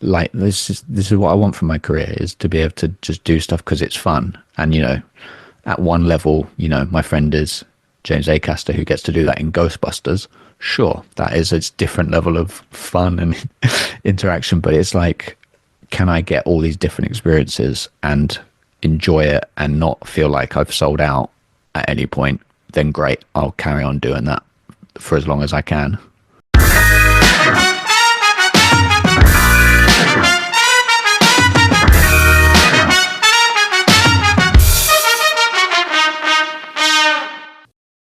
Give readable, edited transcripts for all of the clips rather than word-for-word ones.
like this is what I want from my career, is to be able to just do stuff because it's fun. And at one level, my friend is James Acaster, who gets to do that in Ghostbusters. Sure, that is a different level of fun and interaction, but it's like, can I get all these different experiences and enjoy it and not feel like I've sold out at any point? Then great, I'll carry on doing that for as long as I can.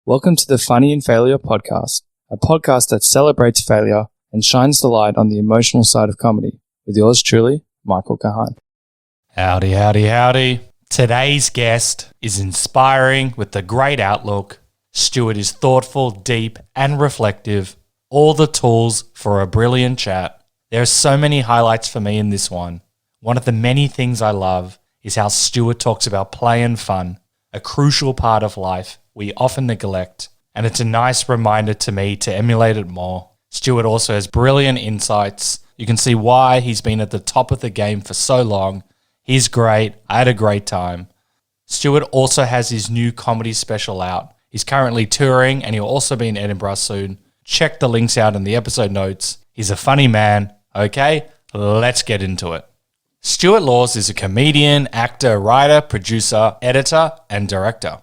Welcome to the Funny in Failure podcast, a podcast that celebrates failure and shines the light on the emotional side of comedy, with yours truly, Michael Kahan. Howdy, howdy, howdy. Today's guest is inspiring with a great outlook. Stuart is thoughtful, deep, and reflective. All the tools for a brilliant chat. There are so many highlights for me in this one. One of the many things I love is how Stuart talks about play and fun, a crucial part of life we often neglect, and it's a nice reminder to me to emulate it more. Stuart also has brilliant insights. You can see why he's been at the top of the game for so long. He's great. I had a great time. Stuart also has his new comedy special out. He's currently touring and he'll also be in Edinburgh soon. Check the links out in the episode notes. He's a funny man. Okay, let's get into it. Stuart Laws is a comedian, actor, writer, producer, editor, and director.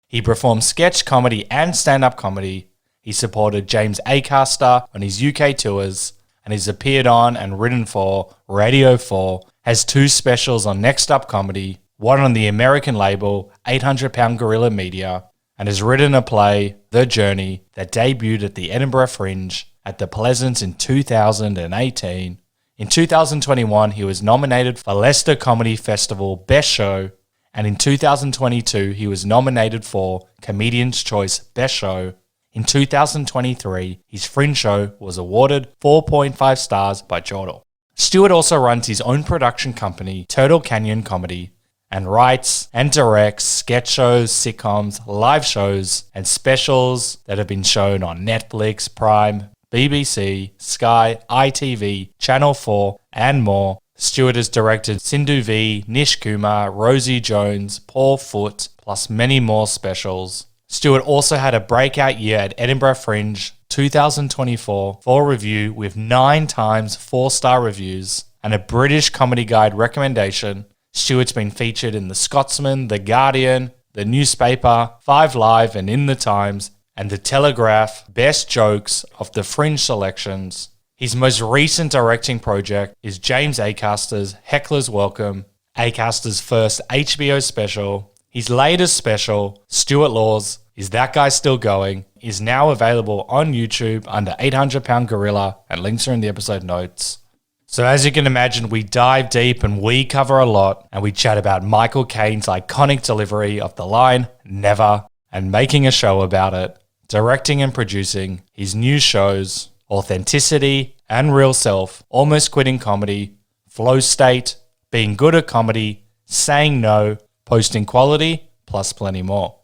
He performs sketch comedy and stand-up comedy. He supported James Acaster on his UK tours, and he's appeared on and written for Radio 4, has 2 specials on NextUp Comedy, one on the American label 800 Pound Gorilla Media, and has written a play, The Journey, that debuted at the Edinburgh Fringe at the Pleasance in 2018. In 2021, he was nominated for Leicester Comedy Festival Best Show, and in 2022, he was nominated for Comedian's Choice Best Show. In 2023, his Fringe show was awarded 4.5 stars by Chortle. Stuart also runs his own production company, Turtle Canyon Comedy, and writes and directs sketch shows, sitcoms, live shows, and specials that have been shown on Netflix, Prime, BBC, Sky, ITV, Channel 4, and more. Stuart has directed Sindhu Vee, Nish Kumar, Rosie Jones, Paul Foot, plus many more specials. Stuart also had a breakout year at Edinburgh Fringe 2024 for review with 9 times 4-star reviews and a British Comedy Guide recommendation. Stuart's been featured in The Scotsman, The Guardian, The Newspaper, 5 Live and In The Times, and The Telegraph Best Jokes of the Fringe selections. His most recent directing project is James Acaster's Heckler's Welcome, Acaster's first HBO special. His latest special, Stuart Laws, Is That Guy Still Going?, is now available on YouTube under 800 Pound Gorilla, and links are in the episode notes. So as you can imagine, we dive deep and we cover a lot, and we chat about Michael Caine's iconic delivery of the line, never, and making a show about it, directing and producing his new shows, Authenticity and Real Self, Almost Quitting Comedy, Flow State, Being Good at Comedy, Saying No, Posting Quality, plus plenty more.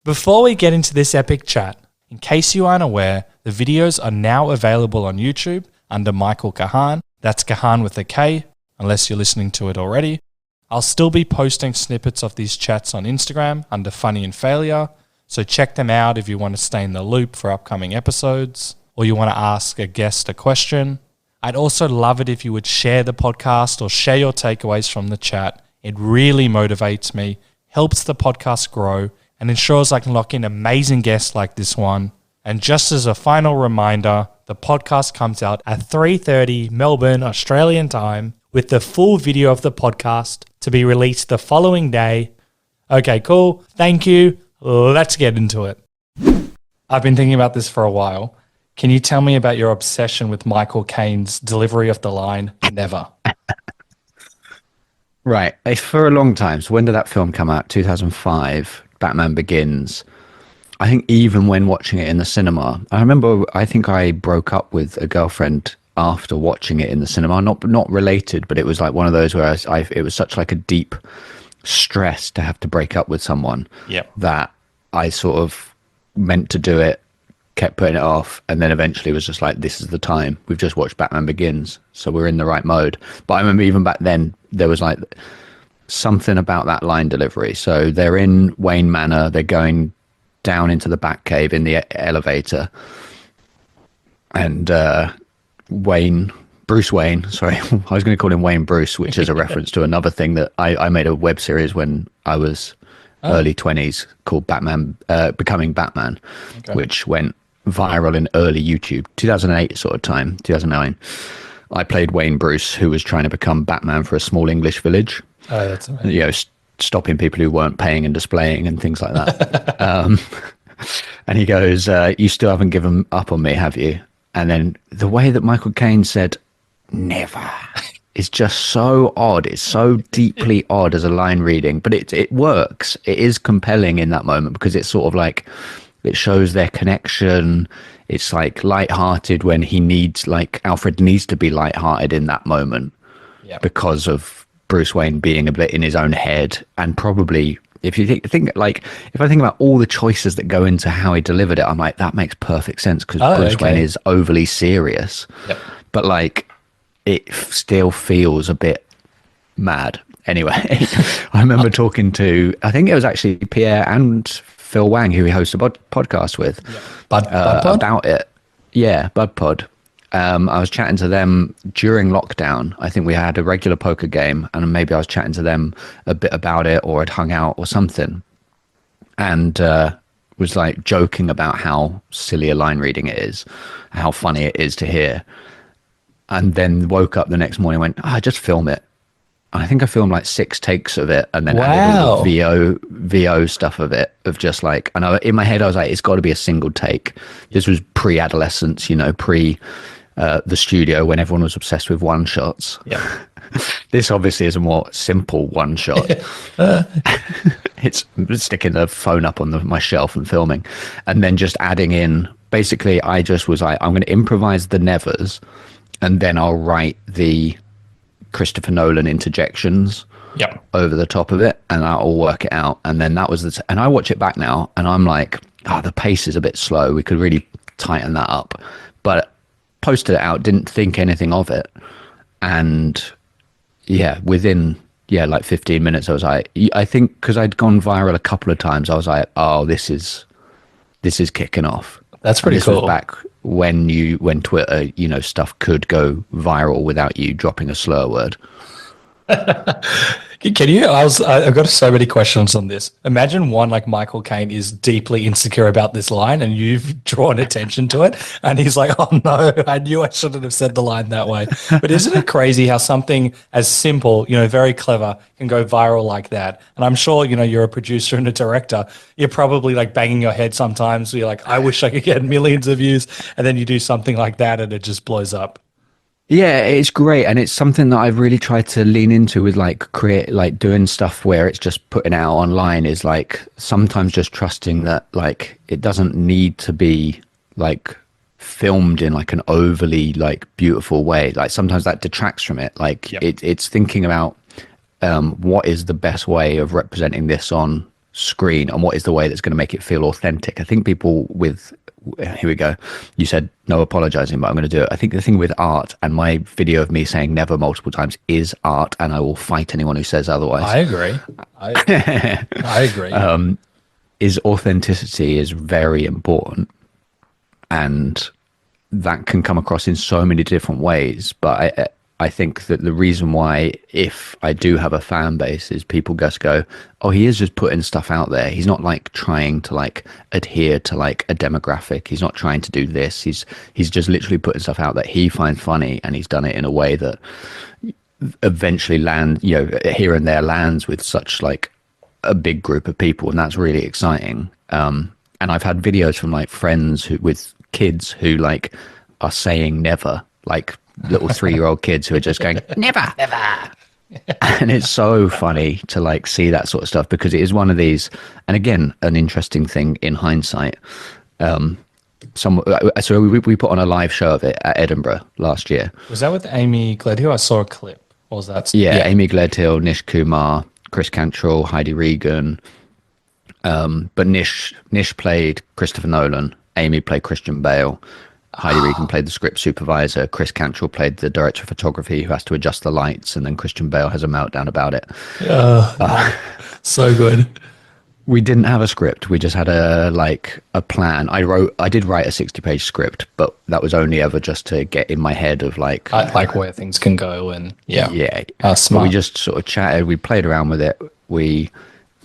Before we get into this epic chat, in case you aren't aware, the videos are now available on YouTube under Michael Kahan. That's Kahan with a K, unless you're listening to it already. I'll still be posting snippets of these chats on Instagram under Funny and Failure, so check them out if you want to stay in the loop for upcoming episodes, or you want to ask a guest a question. I'd also love it if you would share the podcast or share your takeaways from the chat. It really motivates me, helps the podcast grow, and ensures I can lock in amazing guests like this one. And just as a final reminder, the podcast comes out at 3:30 Melbourne, Australian time, with the full video of the podcast to be released the following day. Okay, cool. Thank you. Let's get into it. I've been thinking about this for a while. Can you tell me about your obsession with Michael Caine's delivery of the line, never? Right. For a long time. So when did that film come out? 2005, Batman Begins. I think even when watching it in the cinema, I think I broke up with a girlfriend after watching it in the cinema. Not related, but it was like one of those where it was such like a deep stress to have to break up with someone Yep. that I sort of meant to do it, kept putting it off, and then eventually was just like, this is the time. We've just watched Batman Begins, so we're in the right mode. But I remember even back then, there was like something about that line delivery. So they're in Wayne Manor, they're going down into the Batcave in the elevator, and Bruce Wayne, sorry, I was going to call him Wayne Bruce, which is a reference to another thing that I made a web series when I was early 20s called Batman, Becoming Batman, which went viral in early YouTube, 2008 sort of time, 2009. I played Wayne Bruce, who was trying to become Batman for a small English village. Oh, that's amazing. You know, stopping people who weren't paying and displaying and things like that. And he goes, you still haven't given up on me, have you? And then the way that Michael Caine said, never, is just so odd. It's so deeply odd as a line reading, but it works. It is compelling in that moment because it's sort of like, it shows their connection. It's like lighthearted when he needs, like Alfred needs to be lighthearted in that moment because of Bruce Wayne being a bit in his own head. And probably if you think like, if I think about all the choices that go into how he delivered it, I'm like, that makes perfect sense because Bruce Wayne is overly serious, but like it still feels a bit mad. Anyway, I remember talking to, I think it was actually Pierre and Phil Wang, who he hosts a podcast with, about it. Yeah, Bud Pod. I was chatting to them during lockdown. I think we had a regular poker game, and maybe I was chatting to them a bit about it, or had hung out or something, and was like joking about how silly a line reading it is, how funny it is to hear. And then woke up the next morning and went, I just film it. I think I filmed like 6 takes of it, and then added all the VO stuff of it, of just like, and in my head I was like, it's got to be a single take. This was pre-adolescence, you know, pre the studio, when everyone was obsessed with one shots. Yeah. This obviously is a more simple one shot. It's sticking the phone up on my shelf and filming, and then just adding in. Basically, I just was like, I'm going to improvise the nevers, and then I'll write the Christopher Nolan interjections over the top of it, and I'll work it out. And then that was and I watch it back now, and I'm like, the pace is a bit slow. We could really tighten that up. But posted it out, didn't think anything of it, and within like 15 minutes, I was like, I think because I'd gone viral a couple of times, I was like, oh, this is kicking off. That's pretty this cool. Was back when Twitter, you know, stuff could go viral without you dropping a slur word. Can you? I've got so many questions on this. Imagine one like Michael Caine is deeply insecure about this line, and you've drawn attention to it, and he's like, "Oh no, I knew I shouldn't have said the line that way." But isn't it crazy how something as simple, you know, very clever, can go viral like that? And I'm sure, you know, you're a producer and a director. You're probably like banging your head sometimes. You're like, "I wish I could get millions of views," and then you do something like that, and it just blows up. Yeah, it's great, and it's something that I've really tried to lean into with like doing stuff where it's just putting it out online, is like sometimes just trusting that like it doesn't need to be like filmed in like an overly like beautiful way. Like sometimes that detracts from it. Like it's thinking about what is the best way of representing this on screen, and what is the way that's going to make it feel authentic. I think people with, here we go, you said no apologizing, but I'm going to do it. I think the thing with art, and my video of me saying never multiple times is art, and I will fight anyone who says otherwise. I agree. I agree. Is authenticity is very important, and that can come across in so many different ways. But I think that the reason why, if I do have a fan base, is people just go, oh, he is just putting stuff out there. He's not like trying to like adhere to like a demographic. He's not trying to do this. He's just literally putting stuff out that he finds funny, and he's done it in a way that eventually here and there lands with such like a big group of people, and that's really exciting. And I've had videos from like friends with kids who like are saying never, like little 3-year-old kids who are just going never. And it's so funny to like see that sort of stuff, because it is one of these, and again, an interesting thing in hindsight. So we put on a live show of it at Edinburgh last year. Was that with Amy Gledhill? I saw a clip. What was that? Yeah, Amy Gledhill, Nish Kumar, Chris Cantrell, Heidi Regan. But Nish played Christopher Nolan, Amy played Christian Bale. Heidi Regan played the script supervisor. Chris Cantrell played the director of photography who has to adjust the lights, and then Christian Bale has a meltdown about it. So good. We didn't have a script. We just had a plan. I did write a 60-page script, but that was only ever just to get in my head of like where things can go, and yeah. Smart. But we just sort of chatted. We played around with it. We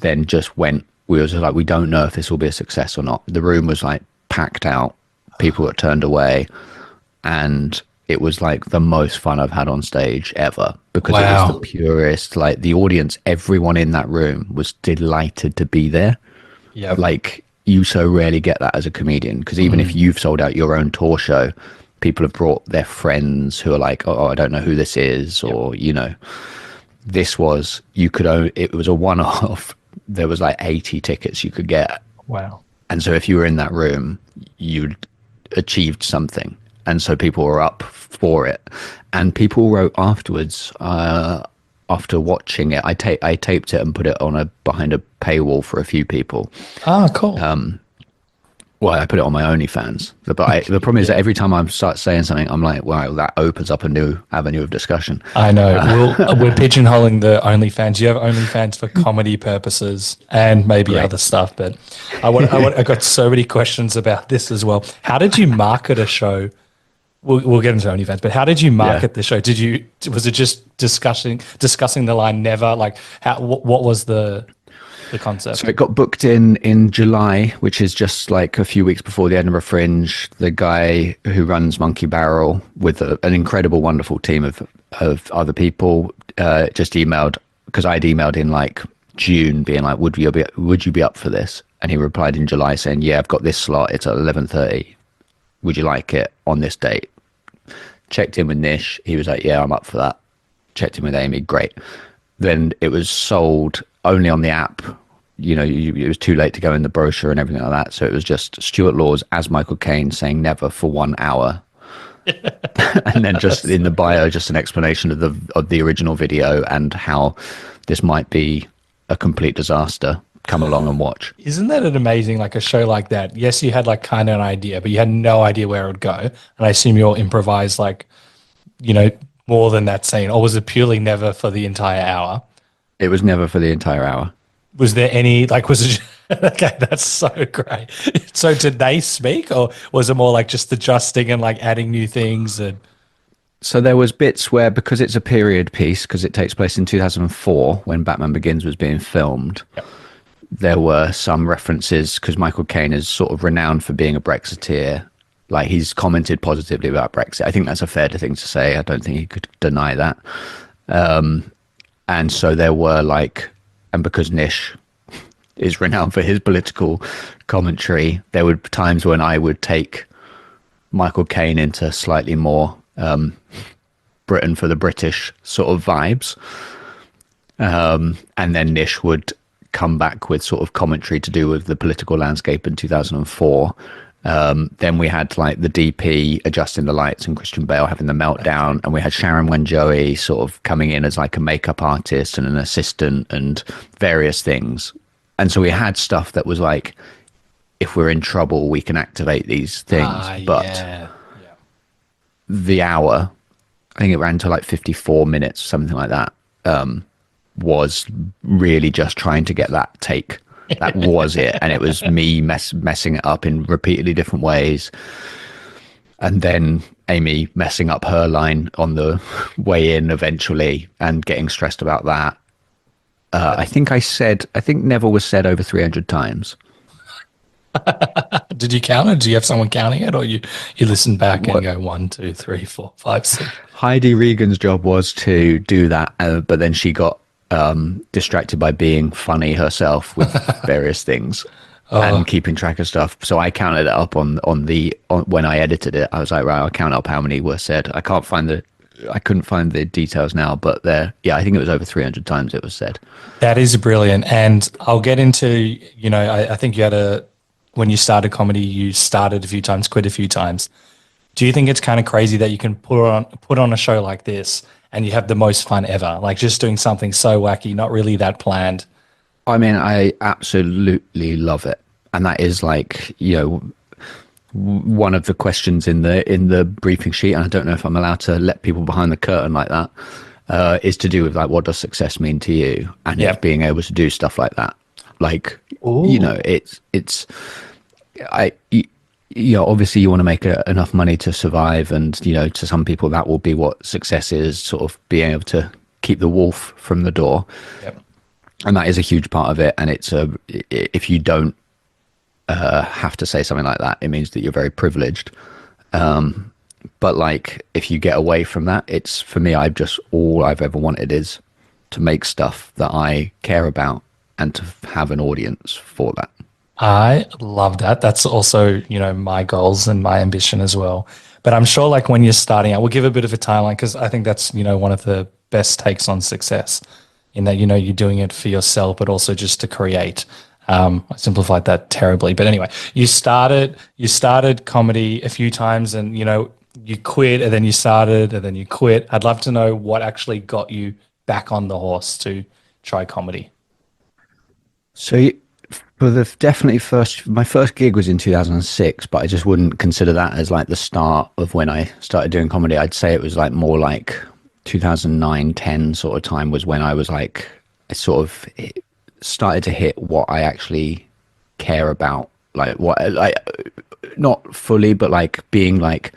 then just went. We were just like, we don't know if this will be a success or not. The room was like packed out. People were turned away, and it was like the most fun I've had on stage ever, because it was the purest, like the audience, everyone in that room was delighted to be there. Yeah. Like, you so rarely get that as a comedian, because even if you've sold out your own tour show, people have brought their friends who are like, oh, I don't know who this is, or, you know, this was, it was a one-off. There was like 80 tickets you could get. Wow. And so if you were in that room, you'd achieved something. And so people were up for it, and people wrote afterwards. After watching it, I taped it and put it on behind a paywall for a few people. Ah, cool. Well, I put it on my OnlyFans. But the problem is that every time I start saying something, I'm like, wow, that opens up a new avenue of discussion. I know. We're pigeonholing the OnlyFans. You have OnlyFans for comedy purposes and maybe other stuff. But I got so many questions about this as well. How did you market a show? We'll get into OnlyFans, but how did you market the show? Was it just discussing the line never? Like, what was the concept? So it got booked in July, which is just like a few weeks before the Edinburgh Fringe. The guy who runs Monkey Barrel, with an incredible, wonderful team of other people, just emailed, because I'd emailed in like June being like, would you be up for this? And he replied in July saying, yeah, I've got this slot. It's at 11:30. Would you like it on this date? Checked in with Nish. He was like, yeah, I'm up for that. Checked in with Amy. Great. Then it was sold only on the app. You know, it was too late to go in the brochure and everything like that. So it was just Stuart Laws as Michael Caine saying never for 1 hour. And then just in the bio, just an explanation of the original video and how this might be a complete disaster. Come along and watch. Isn't that an amazing, like a show like that? Yes, you had like kind of an idea, but you had no idea where it would go. And I assume you all improvised, like, you know, more than that scene. Or was it purely never for the entire hour? It was never for the entire hour. Was there any, like, was it, okay, that's so great. So did they speak, or was it more like just adjusting and like adding new things? And so there was bits where, because it's a period piece, because it takes place in 2004 when Batman Begins was being filmed. Yep. There were some references, because Michael Caine is sort of renowned for being a Brexiteer. Like, he's commented positively about Brexit. I think that's a fair thing to say. I don't think he could deny that. And so there were like, and because Nish is renowned for his political commentary, there were times when I would take Michael Caine into slightly more Britain for the British sort of vibes. And then Nish would come back with sort of commentary to do with the political landscape in 2004. Then we had like the DP adjusting the lights and Christian Bale having the meltdown, and we had Sharon Wanjoey sort of coming in as like a makeup artist and an assistant and various things. And so we had stuff that was like, if we're in trouble, we can activate these things. But the hour, I think it ran to like 54 minutes, something like that, was really just trying to get that take. That was it. And it was me messing it up in repeatedly different ways. And then Amy messing up her line on the way in eventually and getting stressed about that. I think Neville was said over 300 times. Did you count it? Do you have someone counting it, or you listen back and go 1, 2, 3, 4, 5, 6? Heidi Regan's job was to do that, but then she got distracted by being funny herself with various things and keeping track of stuff. So I counted it up on when I edited it. I was like, right, I'll count up how many were said. I couldn't find the details now, but I think it was over 300 times it was said. That is brilliant. And I'll get into, I think you had when you started comedy, you started a few times, quit a few times. Do you think it's kind of crazy that you can put on a show like this and you have the most fun ever, like just doing something so wacky, not really that planned? I mean, I absolutely love it. And that is like, one of the questions in the briefing sheet, and I don't know if I'm allowed to let people behind the curtain like that, is to do with like, what does success mean to you? And it's being able to do stuff like that. Like, you know, obviously you want to make enough money to survive, and you know, to some people that will be what success is, sort of being able to keep the wolf from the door. And that is a huge part of it. And it's if you don't have to say something like that, it means that you're very privileged. But like, if you get away from that, it's, for me, all I've ever wanted is to make stuff that I care about and to have an audience for that. I love that. That's also, you know, my goals and my ambition as well. But I'm sure like when you're starting out, we'll give a bit of a timeline, because I think that's, you know, one of the best takes on success, in that, you know, you're doing it for yourself, but also just to create. I simplified that terribly. But anyway, you started comedy a few times, and, you know, you quit, and then you started, and then you quit. I'd love to know what actually got you back on the horse to try comedy. So for my first gig was in 2006, but I just wouldn't consider that as like the start of when I started doing comedy. I'd say it was like more like 2009, 10 sort of time was when I was like, I sort of started to hit what I actually care about. Like what, like, not fully, but like being like,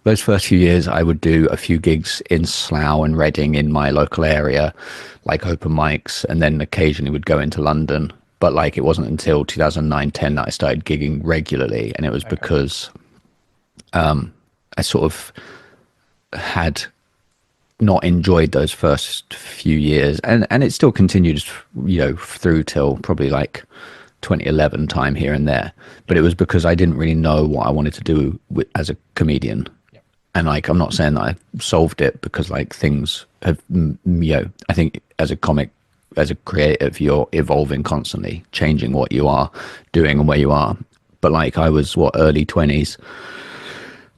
those first few years I would do a few gigs in Slough and Reading in my local area, like open mics, and then occasionally would go into London. But like, it wasn't until 2009, 10 that I started gigging regularly. And it was because I sort of had not enjoyed those first few years, and it still continued, you know, through till probably like 2011 time here and there. But it was because I didn't really know what I wanted to do as a comedian. And like, I'm not saying that I solved it, because like things have, you know, I think as a comic, as a creative, you're evolving constantly, changing what you are doing and where you are. But like, I was early 20s,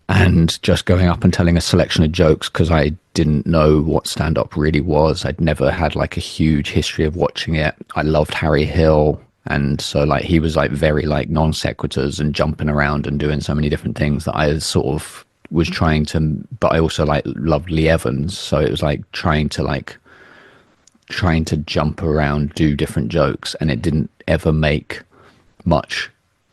and just going up and telling a selection of jokes, because I didn't know what stand-up really was. I'd never had like a huge history of watching it. I loved Harry Hill, and so like, he was like very like non sequiturs and jumping around and doing so many different things that I sort of was trying to, but I also like loved Lee Evans, so it was like trying to jump around, do different jokes, and it didn't ever make much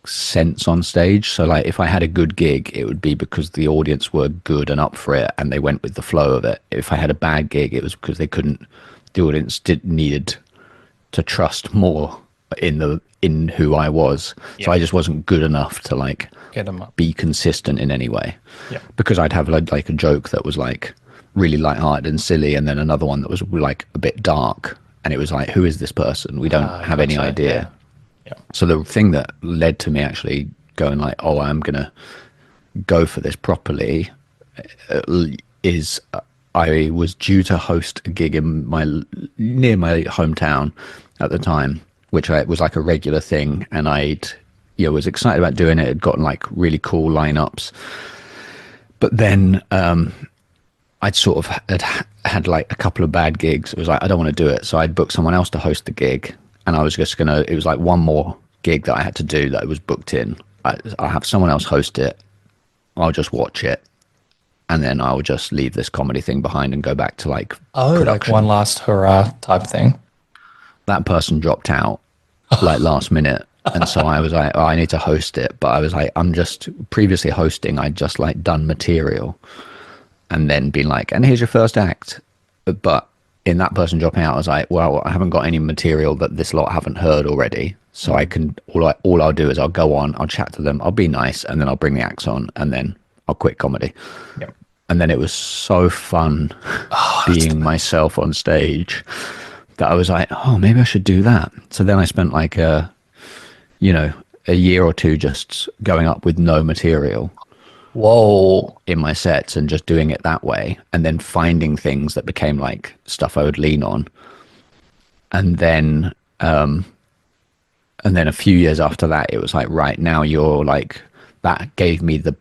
sense on stage. So like, if I had a good gig, it would be because the audience were good and up for it, and they went with the flow of it. If I had a bad gig, it was because the audience needed to trust more in who I was. So I just wasn't good enough to like Get them up. be consistent in any way. Because I'd have like a joke that was like really lighthearted and silly, and then another one that was like a bit dark, and it was like, who is this person? We don't have any idea. So the thing that led to me actually going like, oh, I'm gonna go for this properly, is I was due to host a gig in near my hometown at the time, which was like a regular thing, and was excited about doing it. Had gotten like really cool lineups, but then I'd sort of had like a couple of bad gigs. It was like, I don't want to do it, so I'd booked someone else to host the gig, and I was just gonna. It was like one more gig that I had to do that was booked in. I'll have someone else host it. I'll just watch it, and then I'll just leave this comedy thing behind and go back to like like production. one last hurrah type thing. That person dropped out like last minute. And so I was like, oh, I need to host it. But I was like, I'm just previously hosting. I'd just like done material and then been like, and here's your first act. But in that person dropping out, I was like, well, I haven't got any material that this lot haven't heard already. So I can, all I'll do is I'll go on, I'll chat to them, I'll be nice, and then I'll bring the acts on, and then I'll quit comedy. And then it was so fun being myself on stage that I was like, oh, maybe I should do that. So then I spent like a year or two just going up with no material in my sets and just doing it that way, and then finding things that became like stuff I would lean on. And then a few years after that, it was like, right, now you're like, that gave me the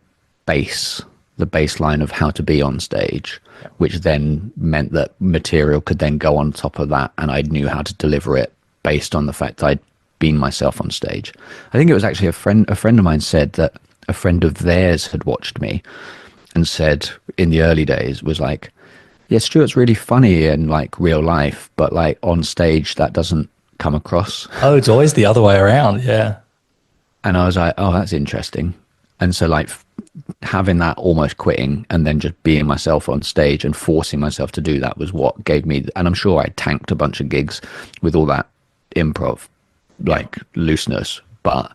baseline of how to be on stage, which then meant that material could then go on top of that, and I knew how to deliver it based on the fact I'd been myself on stage. I think it was actually a friend of mine said that a friend of theirs had watched me and said in the early days was like, yeah, Stuart's really funny in like real life, but like on stage that doesn't come across. Oh, it's always the other way around. Yeah. And I was like, oh, that's interesting. And so like having that almost quitting and then just being myself on stage and forcing myself to do that was what gave me, and I'm sure I tanked a bunch of gigs with all that improv like looseness, but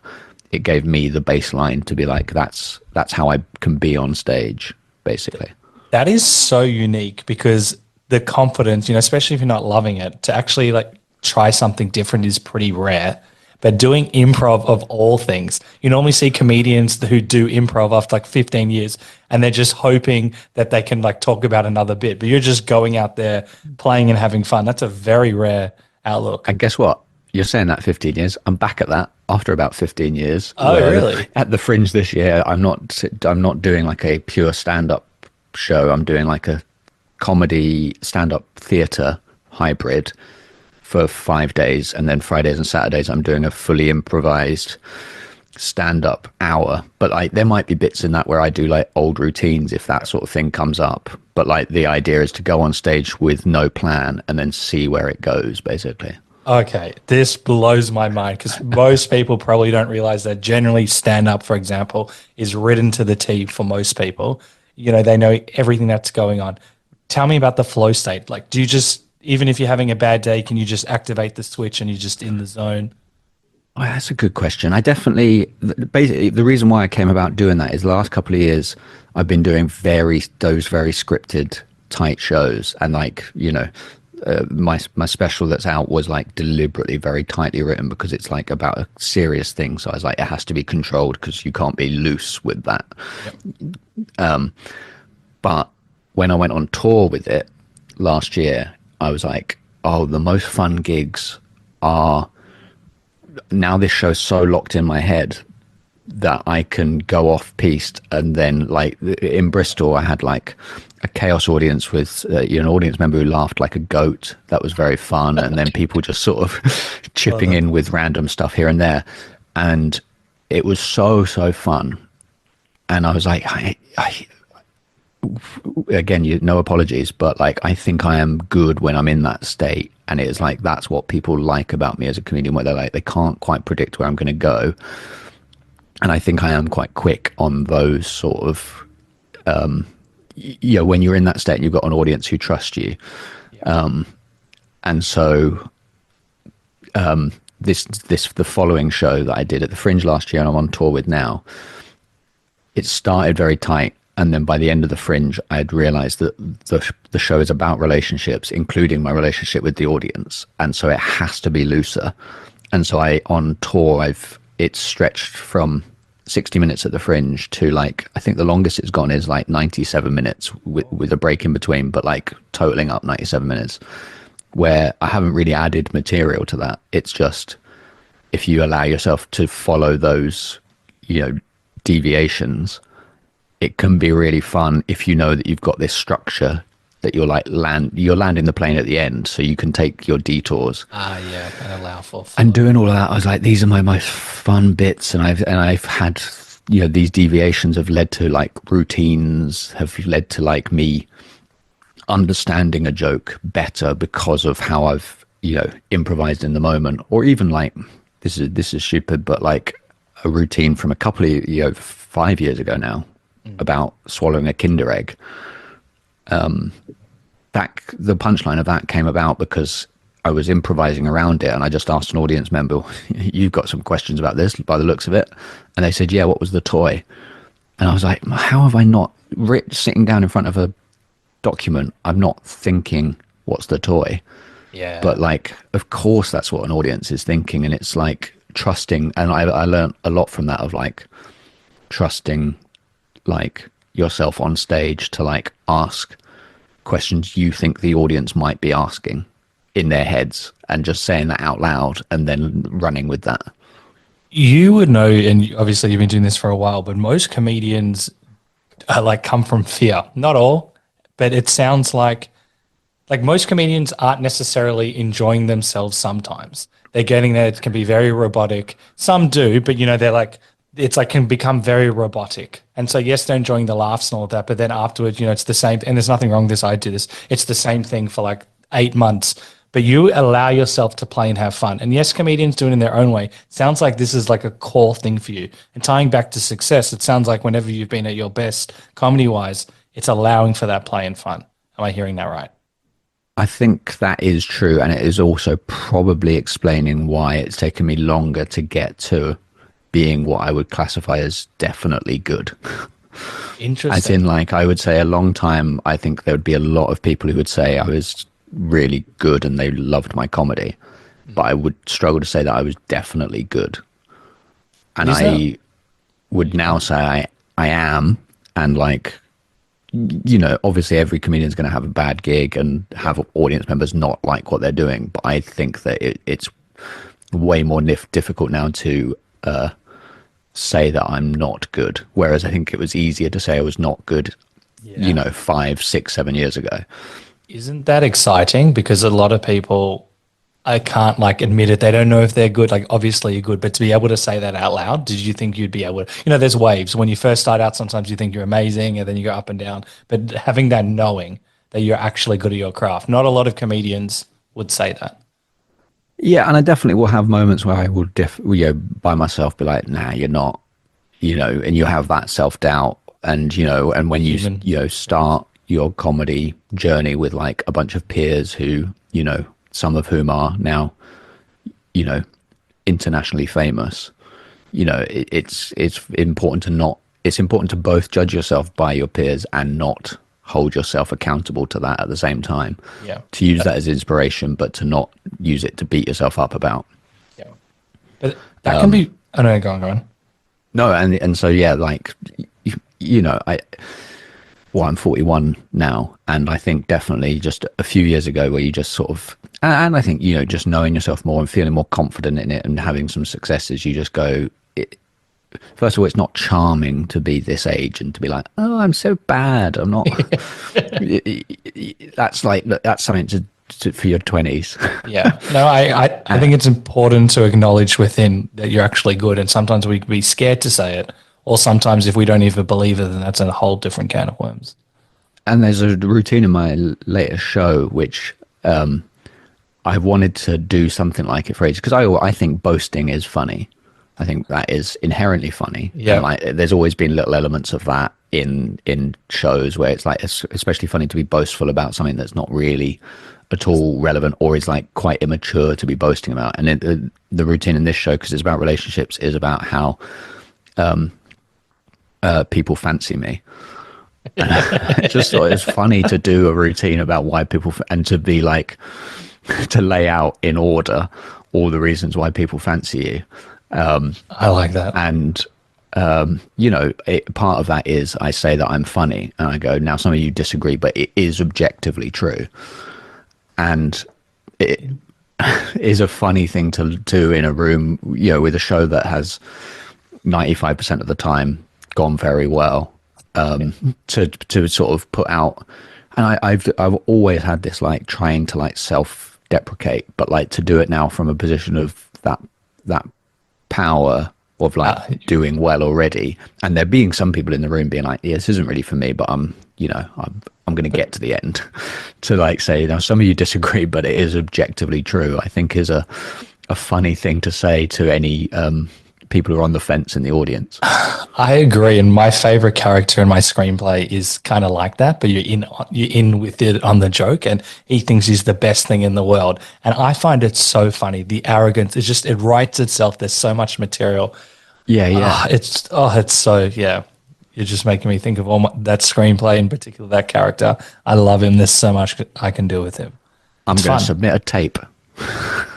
it gave me the baseline to be like, that's how I can be on stage, basically. That is so unique because the confidence, especially if you're not loving it, to actually like try something different is pretty rare. But doing improv of all things, you normally see comedians who do improv after like 15 years and they're just hoping that they can like talk about another bit, but you're just going out there playing and having fun. That's a very rare outlook. And guess what? You're saying that 15 years. I'm back at that after about 15 years. Oh, really? At the Fringe this year, I'm not doing like a pure stand-up show. I'm doing like a comedy stand-up theatre hybrid for 5 days, and then Fridays and Saturdays I'm doing a fully improvised stand-up hour. But like there might be bits in that where I do like old routines if that sort of thing comes up, but like the idea is to go on stage with no plan and then see where it goes, basically. Okay, this blows my mind because most people probably don't realize that generally stand-up, for example, is written to the T for most people. They know everything that's going on. Tell me about the flow state. Like, do you just, even if you're having a bad day, can you just activate the switch and you're just in the zone? Oh, that's a good question. I definitely, basically, the reason why I came about doing that is the last couple of years I've been doing those very scripted, tight shows, and like my special that's out was like deliberately very tightly written because it's like about a serious thing. So I was like, it has to be controlled because you can't be loose with that. Yep. But when I went on tour with it last year, I was like, oh, the most fun gigs are now this show's so locked in my head that I can go off piste. And then like in Bristol, I had like a chaos audience with an audience member who laughed like a goat. That was very fun. And then people just sort of chipping in with random stuff here and there. And it was so fun. And I was like, again, no apologies, but like I think I am good when I'm in that state. And it's like that's what people like about me as a comedian, where they're like they can't quite predict where I'm going to go. And I think I am quite quick on those sort of when you're in that state and you've got an audience who trust you. And so the following show that I did at the Fringe last year and I'm on tour with now, it started very tight. And then by the end of the Fringe, I had realized that the show is about relationships, including my relationship with the audience. And so it has to be looser. And so on tour, it's stretched from 60 minutes at the Fringe to like, I think the longest it's gone is like 97 minutes with a break in between, but like totaling up 97 minutes, where I haven't really added material to that. It's just, if you allow yourself to follow those, deviations, it can be really fun if you know that you've got this structure that you're landing the plane at the end, so you can take your detours. And allow for and doing all of that, I was like, these are my most fun bits, and I've had these deviations have led to like routines, have led to like me understanding a joke better because of how I've improvised in the moment, or even like this is stupid, but like a routine from a couple of 5 years ago now about swallowing a Kinder egg. The punchline of that came about because I was improvising around it, and I just asked an audience member, "You've got some questions about this by the looks of it?" And they said, "Yeah, what was the toy?" And I was like, how have I not sitting down in front of a document, I'm not thinking, what's the toy? Yeah. But like, of course, that's what an audience is thinking, and it's like trusting. And I learned a lot from that, of like trusting like yourself on stage to like ask questions you think the audience might be asking in their heads, and just saying that out loud and then running with that. You would know, and obviously you've been doing this for a while, but most comedians come from fear. Not all, but it sounds like most comedians aren't necessarily enjoying themselves sometimes. They're getting there. It can be very robotic. Some do, but they're like, it's like can become very robotic. And so yes, they're enjoying the laughs and all of that, but then afterwards, it's the same, and there's nothing wrong with this. I do this. It's the same thing for like 8 months, but you allow yourself to play and have fun. And yes, comedians do it in their own way. Sounds like this is like a core thing for you. And tying back to success, it sounds like whenever you've been at your best comedy wise, it's allowing for that play and fun. Am I hearing that right? I think that is true, and it is also probably explaining why it's taken me longer to get to being what I would classify as definitely good. Interesting. As in, like, I would say a long time, I think there would be a lot of people who would say I was really good and they loved my comedy, but I would struggle to say that I was definitely good. And I would now say I am, and like, obviously every comedian is going to have a bad gig and have audience members not like what they're doing, but I think that it's way more difficult now to say that I'm not good, whereas I think it was easier to say I was not good 5, 6, 7 years ago. Isn't that exciting? Because a lot of people, I can't like admit it. They don't know if they're good. Like obviously you're good, but to be able to say that out loud, did you think you'd be able to, there's waves. When you first start out, sometimes you think you're amazing and then you go up and down, but having that knowing that you're actually good at your craft, not a lot of comedians would say that. Yeah, and I definitely will have moments where I will, by myself be like, nah, you're not, and you have that self-doubt. And, and when you, start your comedy journey with like a bunch of peers who, some of whom are now, internationally famous, it's important it's important to both judge yourself by your peers and not hold yourself accountable to that at the same time. Yeah. To use that as inspiration, but to not use it to beat yourself up about. Yeah. But that can be, oh no, go on. No, and so, yeah, like, I'm 41 now, and I think definitely just a few years ago where you just sort of, and I think, just knowing yourself more and feeling more confident in it and having some successes, you just go, first of all, it's not charming to be this age and to be like, oh, I'm so bad. I'm not. That's something for your 20s. Yeah. No, I think it's important to acknowledge within that you're actually good. And sometimes we can be scared to say it. Or sometimes if we don't even believe it, then that's a whole different can of worms. And there's a routine in my latest show, which I wanted to do something like it for ages. Because I think boasting is funny. I think that is inherently funny. Yeah. And there's always been little elements of that in shows where it's like, it's especially funny to be boastful about something that's not really at all relevant or is like quite immature to be boasting about. And the routine in this show, because it's about relationships, is about how people fancy me. I just thought it's funny to do a routine about why people and to be like, to lay out in order all the reasons why people fancy you. I like that. And, part of that is I say that I'm funny and I go, now some of you disagree, but it is objectively true. And it is a funny thing to do in a room, with a show that has 95% of the time gone very well, to sort of put out. And I've always had this like trying to like self-deprecate, but like to do it now from a position of that power of like doing well already, and there being some people in the room being like, yeah, this isn't really for me, but I'm going to get to the end to like say, now some of you disagree, but it is objectively true, I think is a funny thing to say to any people who are on the fence in the audience. I agree, and my favorite character in my screenplay is kind of like that, but you're in with it on the joke, and he thinks he's the best thing in the world, and I find it so funny. The arrogance is just, it writes itself. There's so much material. It's so, yeah. You're just making me think of that screenplay, in particular that character. I love him. There's so much I can do with him. I'm going to submit a tape.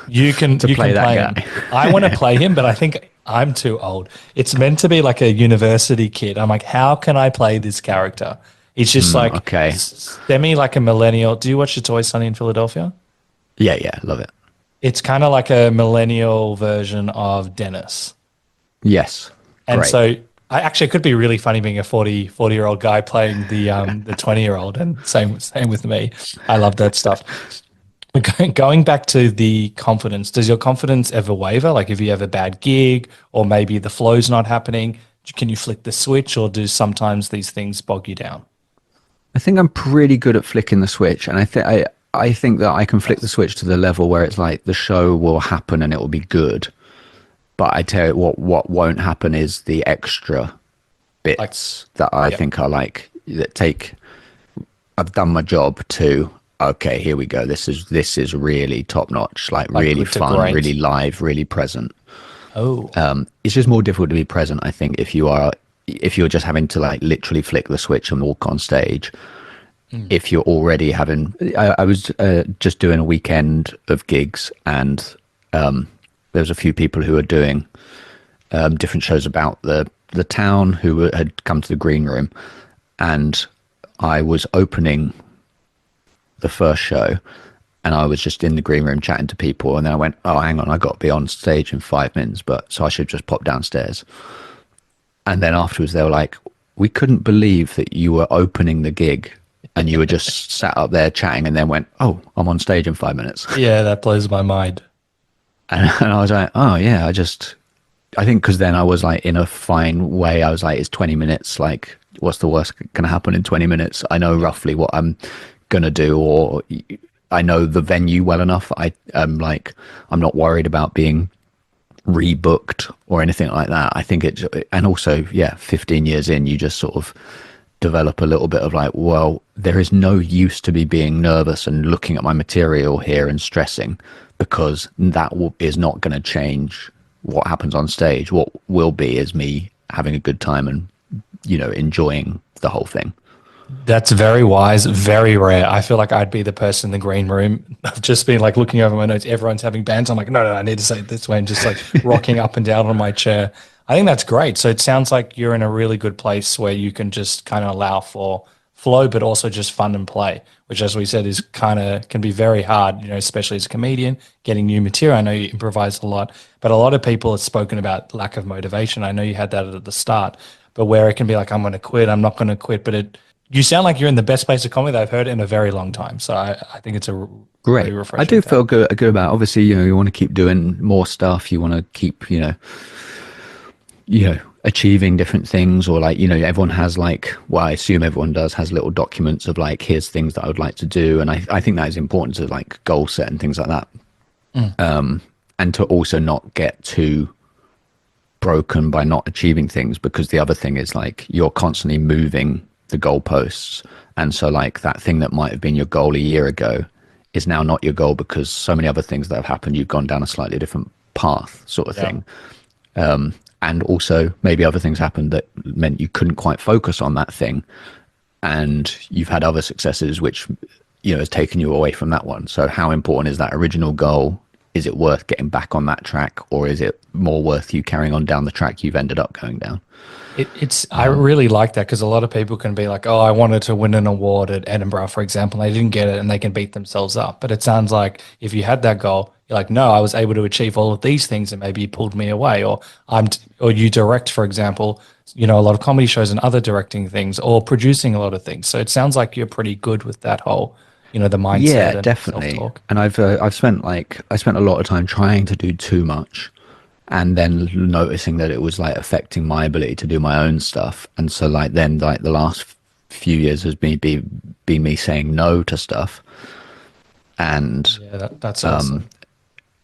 You can play that guy. Him. I want to play him, but I think I'm too old. It's meant to be like a university kid. I'm like, how can I play this character? He's just semi like a millennial. Do you watch The Toy Sunny in Philadelphia? Yeah, love it. It's kind of like a millennial version of Dennis. Yes. And so I actually, it could be really funny being a 40-year-old guy playing the 20-year-old, and same with me. I love that stuff. Going back to the confidence, does your confidence ever waver? Like if you have a bad gig or maybe the flow's not happening, can you flick the switch, or do sometimes these things bog you down? I think I'm pretty good at flicking the switch, and I think that I can flick the switch to the level where it's like the show will happen and it will be good. But I tell you what won't happen is the extra bits that I think are like that take. I've done my job to. Okay, here we go. This is really top notch, like really good to fun, great. really live, really present. Oh, It's just more difficult to be present, I think, if you're just having to like literally flick the switch and walk on stage. If you're already having, I was just doing a weekend of gigs, and there's a few people who are doing different shows about the town who had come to the green room, and I was opening the first show, and I was just in the green room chatting to people, and then I went, oh, hang on, I got to be on stage in 5 minutes, but so I should just pop downstairs. And then afterwards they were like, we couldn't believe that you were opening the gig and you were just sat up there chatting, and then went, oh, I'm on stage in 5 minutes. yeah, that blows my mind. And I was like, oh yeah, I think because then I was like in a fine way, I was like, it's 20 minutes, like what's the worst going to happen in 20 minutes? I know roughly what I'm going to do, or I know the venue well enough. I'm not worried about being rebooked or anything like that. I think and also, yeah, 15 years in, you just sort of develop a little bit of like, well, there is no use to be being nervous and looking at my material here and stressing, because that is not going to change what happens on stage. What will be is me having a good time and, enjoying the whole thing. That's very wise, very rare. I feel like I'd be the person in the green room. I've just been like looking over my notes. Everyone's having bands. I'm like, no, I need to say it this way, and just like rocking up and down on my chair. I think that's great. So it sounds like you're in a really good place where you can just kind of allow for flow, but also just fun and play, which, as we said, is can be very hard, especially as a comedian, getting new material. I know you improvise a lot, but a lot of people have spoken about lack of motivation. I know you had that at the start, but where it can be like, I'm going to quit, I'm not going to quit, but you sound like you're in the best place of comedy that I've heard in a very long time. So I think it's a Great. really refreshing I do thing. feel good about, obviously, you want to keep doing more stuff. You want to keep, achieving different things, or like, everyone has like, well, I assume everyone does, has little documents of like, here's things that I would like to do. And I think that is important to like goal set and things like that. And to also not get too broken by not achieving things, because the other thing is like, you're constantly moving the goalposts, and so like that thing that might have been your goal a year ago is now not your goal, because so many other things that have happened, you've gone down a slightly different path, sort of thing. And also maybe other things happened that meant you couldn't quite focus on that thing, and you've had other successes which has taken you away from that one. So how important is that original goal? Is it worth getting back on that track, or is it more worth you carrying on down the track you've ended up going down? I really like that, because a lot of people can be like, oh, I wanted to win an award at Edinburgh, for example, and they didn't get it, and they can beat themselves up. But it sounds like if you had that goal, you're like, no, I was able to achieve all of these things, and maybe you pulled me away. Or or you direct, for example, a lot of comedy shows and other directing things, or producing a lot of things. So it sounds like you're pretty good with that whole, the mindset Yeah, and definitely. self-talk. And I spent a lot of time trying to do too much, and then noticing that it was like affecting my ability to do my own stuff. And so like then like the last few years has been me saying no to stuff. And Yeah, that's awesome.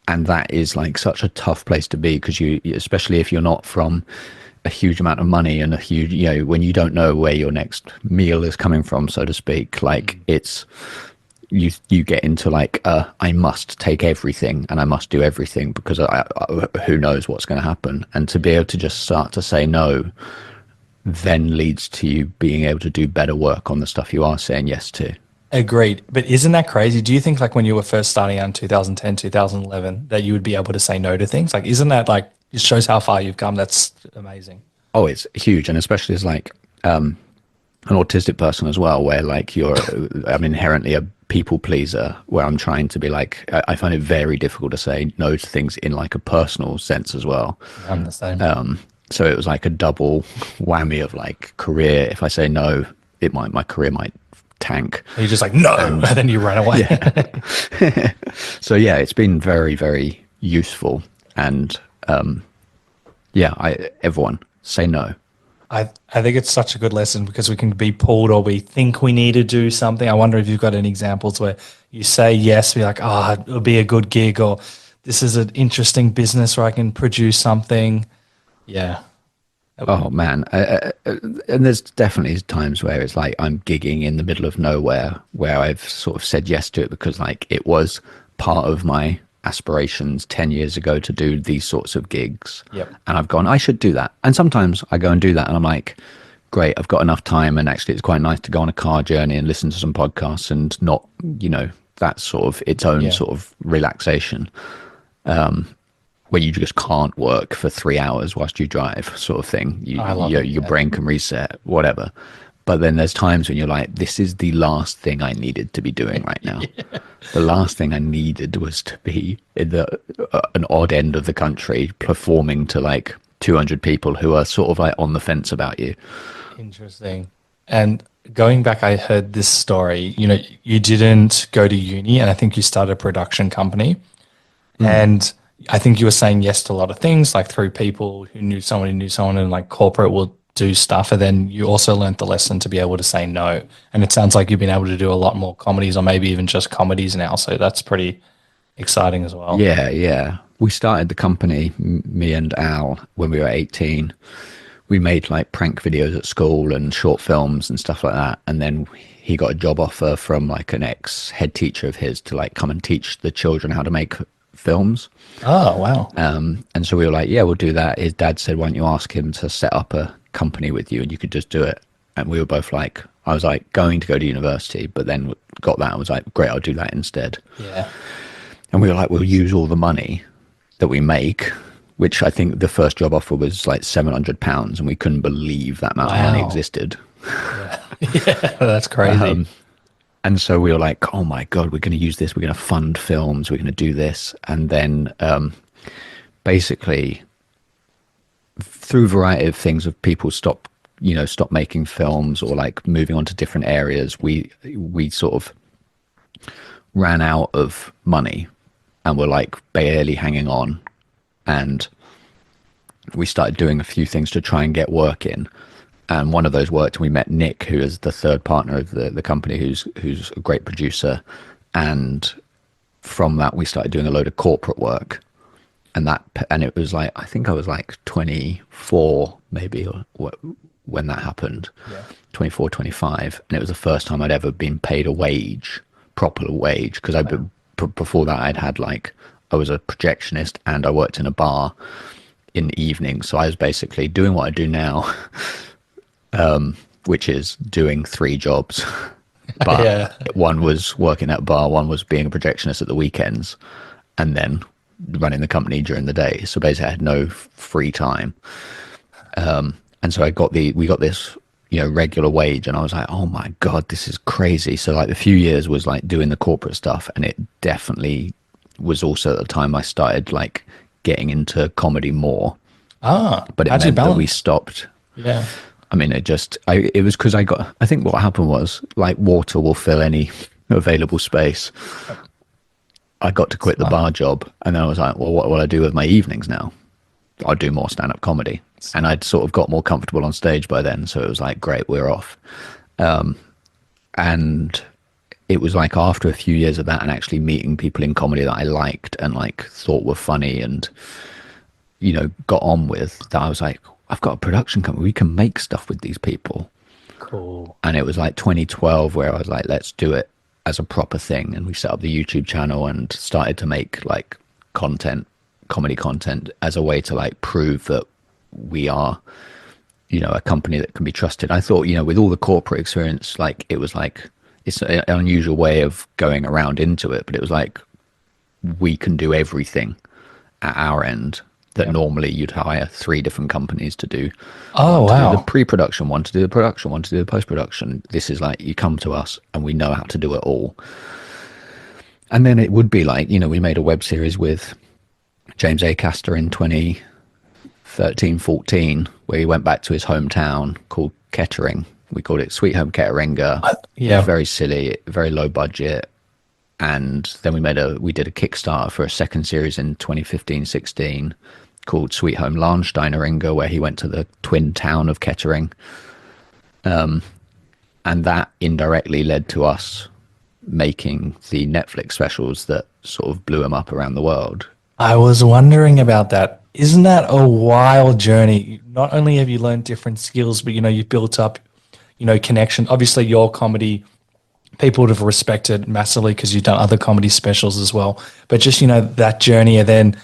and that is like such a tough place to be, because you, especially if you're not from a huge amount of money and a huge, when you don't know where your next meal is coming from, so to speak, like it's, you get into like, I must take everything and I must do everything, because who knows what's going to happen. And to be able to just start to say no then leads to you being able to do better work on the stuff you are saying yes to. Agreed. But isn't that crazy? Do you think like when you were first starting out in 2010, 2011, that you would be able to say no to things? Like, isn't that like, it shows how far you've come? That's amazing. Oh, it's huge. And especially as like an autistic person as well, where like I'm inherently a people pleaser, where I'm trying to be like, I find it very difficult to say no to things in like a personal sense as well. I'm the same. So it was like a double whammy of like career. If I say no, my career might tank. You're just like, no, and then you run away. So yeah, it's been very, very useful. And everyone say no. I think it's such a good lesson because we can be pulled or we think we need to do something. I wonder if you've got any examples where you say yes, be like, oh, it'll be a good gig, or this is an interesting business where I can produce something. Yeah. Oh man, and there's definitely times where it's like I'm gigging in the middle of nowhere where I've sort of said yes to it because like it was part of my aspirations 10 years ago to do these sorts of gigs. Yep. And I've gone, I should do that. And sometimes I go and do that and I'm like, great, I've got enough time, and actually it's quite nice to go on a car journey and listen to some podcasts and not, that sort of its own sort of relaxation, where you just can't work for 3 hours whilst you drive, sort of thing. Your brain can reset, whatever. But then there's times when you're like, this is the last thing I needed to be doing right now. The last thing I needed was to be in an odd end of the country performing to like 200 people who are sort of like on the fence about you. Interesting. And going back, I heard this story. You didn't go to uni, and I think you started a production company. And I think you were saying yes to a lot of things, like through people who knew someone, and like corporate will do stuff. And then you also learned the lesson to be able to say no. And it sounds like you've been able to do a lot more comedies, or maybe even just comedies now. So that's pretty exciting as well. Yeah. We started the company, me and Al, when we were 18. We made like prank videos at school and short films and stuff like that. And then he got a job offer from like an ex head teacher of his to like come and teach the children how to make films. Oh, wow. And so we were like, yeah, we'll do that. His dad said, why don't you ask him to set up a company with you and you could just do it. And we were both like, I was like going to go to university, but then got that and was like, great, I'll do that instead. Yeah. And we were like, we'll use all the money that we make, which I think the first job offer was like £700, and we couldn't believe that amount of money existed. Yeah, that's crazy. And so we were like, oh my God, we're going to use this. We're going to fund films. We're going to do this. And then basically through a variety of things of people stop making films or like moving on to different areas, we sort of ran out of money and were like barely hanging on. And we started doing a few things to try and get work in. And one of those worked, and we met Nick, who is the third partner of the company, who's a great producer. And from that, we started doing a load of corporate work. And it was like, I think I was like 24, maybe, when that happened, 24, 25. And it was the first time I'd ever been paid a wage, proper wage. Because before that, I was a projectionist and I worked in a bar in the evening. So I was basically doing what I do now. Which is doing 3 jobs, but one was working at a bar, one was being a projectionist at the weekends, and then running the company during the day. So basically I had no free time. And so we got this, regular wage, and I was like, oh my God, this is crazy. So like the few years was like doing the corporate stuff, and it definitely was also at the time I started like getting into comedy more. But it meant that we stopped. Yeah. I mean, it was because I think what happened was like water will fill any available space. I got to quit the bar job, and then I was like, well, what will I do with my evenings now? I'll do more stand-up comedy. And I'd sort of got more comfortable on stage by then. So it was like, great, we're off. And it was like after a few years of that and actually meeting people in comedy that I liked and like thought were funny and, got on with, that I was like, I've got a production company. We can make stuff with these people. Cool. And it was like 2012 where I was like, let's do it as a proper thing. And we set up the YouTube channel and started to make like comedy content as a way to like prove that we are, a company that can be trusted. I thought, with all the corporate experience, like it was like, it's an unusual way of going around into it, but it was like, we can do everything at our end that normally you'd hire 3 different companies to do. Oh, wow. To do the pre-production, one to do the production, one to do the post-production. This is like, you come to us and we know how to do it all. And then it would be like, we made a web series with James Acaster in 2013, 14, where he went back to his hometown called Kettering, We called it Sweet Home Ketteringa. It was very silly, very low budget. And then we did a Kickstarter for a second series in 2015-16 called Sweet Home Lahnsteineringa, where he went to the twin town of Kettering. And that indirectly led to us making the Netflix specials that sort of blew him up around the world. I was wondering about that. Isn't that a wild journey? Not only have you learned different skills, but, you've built up, connection. Obviously, your comedy, people would have respected massively because you've done other comedy specials as well. But just, that journey, and then,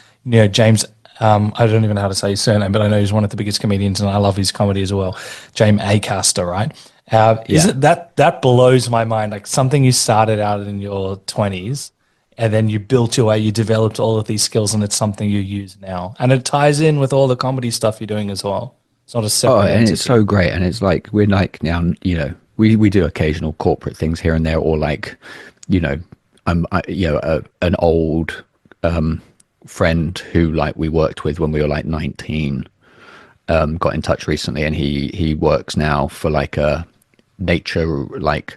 James, I don't even know how to say his surname, but I know he's one of the biggest comedians and I love his comedy as well. James Acaster, right? Is it that blows my mind? Like, something you started out in your 20s and then you built your way, you developed all of these skills, and it's something you use now. And it ties in with all the comedy stuff you're doing as well. It's not a separate entity. It's so great. And it's like, we're like now, we do occasional corporate things here and there, or like, an old friend who like we worked with when we were like 19 got in touch recently, and he works now for like a nature like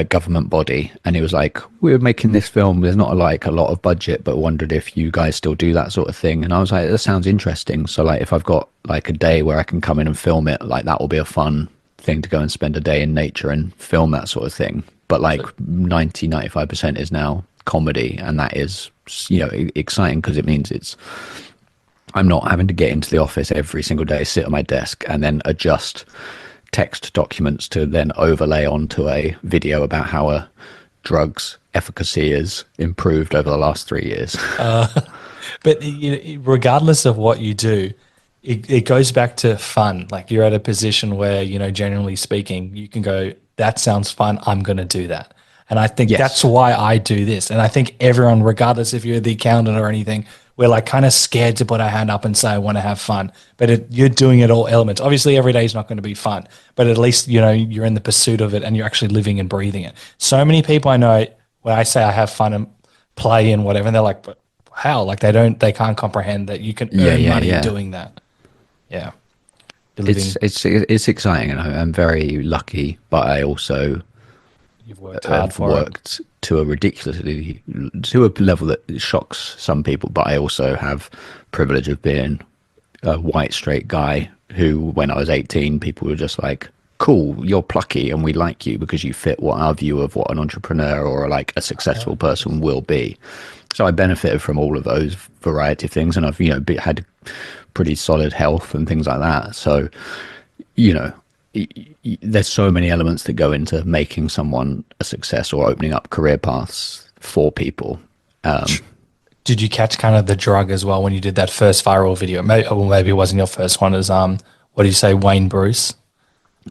government body, and he was like, we're making this film, there's not like a lot of budget, but wondered if you guys still do that sort of thing. And I was like, that sounds interesting. So like, if I've got like a day where I can come in and film it, like that will be a fun thing to go and spend a day in nature and film that sort of thing. But like 95% is now comedy, and that is exciting because it means I'm not having to get into the office every single day, sit at my desk and then adjust text documents to then overlay onto a video about how a drug's efficacy is improved over the last 3 years. But regardless of what you do, it goes back to fun. Like, you're at a position where, generally speaking, you can go, that sounds fun, I'm going to do that. And I think that's why I do this. And I think everyone, regardless if you're the accountant or anything, we're like kind of scared to put our hand up and say, I want to have fun. But you're doing it all elements. Obviously, every day is not going to be fun, but at least, you're in the pursuit of it and you're actually living and breathing it. So many people I know, when I say I have fun and play and whatever, and they're like, but how? Like, they can't comprehend that you can earn money doing that. Yeah. It's exciting, and I'm very lucky, but I also you've worked hard for worked to a level that shocks some people, but I also have privilege of being a white straight guy who, when I was 18, people were just like, cool, you're plucky and we like you because you fit what our view of what an entrepreneur or like a successful person will be. So I benefited from all of those variety of things, and I've had pretty solid health and things like that. So there's so many elements that go into making someone a success or opening up career paths for people. Did you catch kind of the drug as well when you did that first viral video? Maybe it wasn't your first one. As what do you say, Wayne Bruce?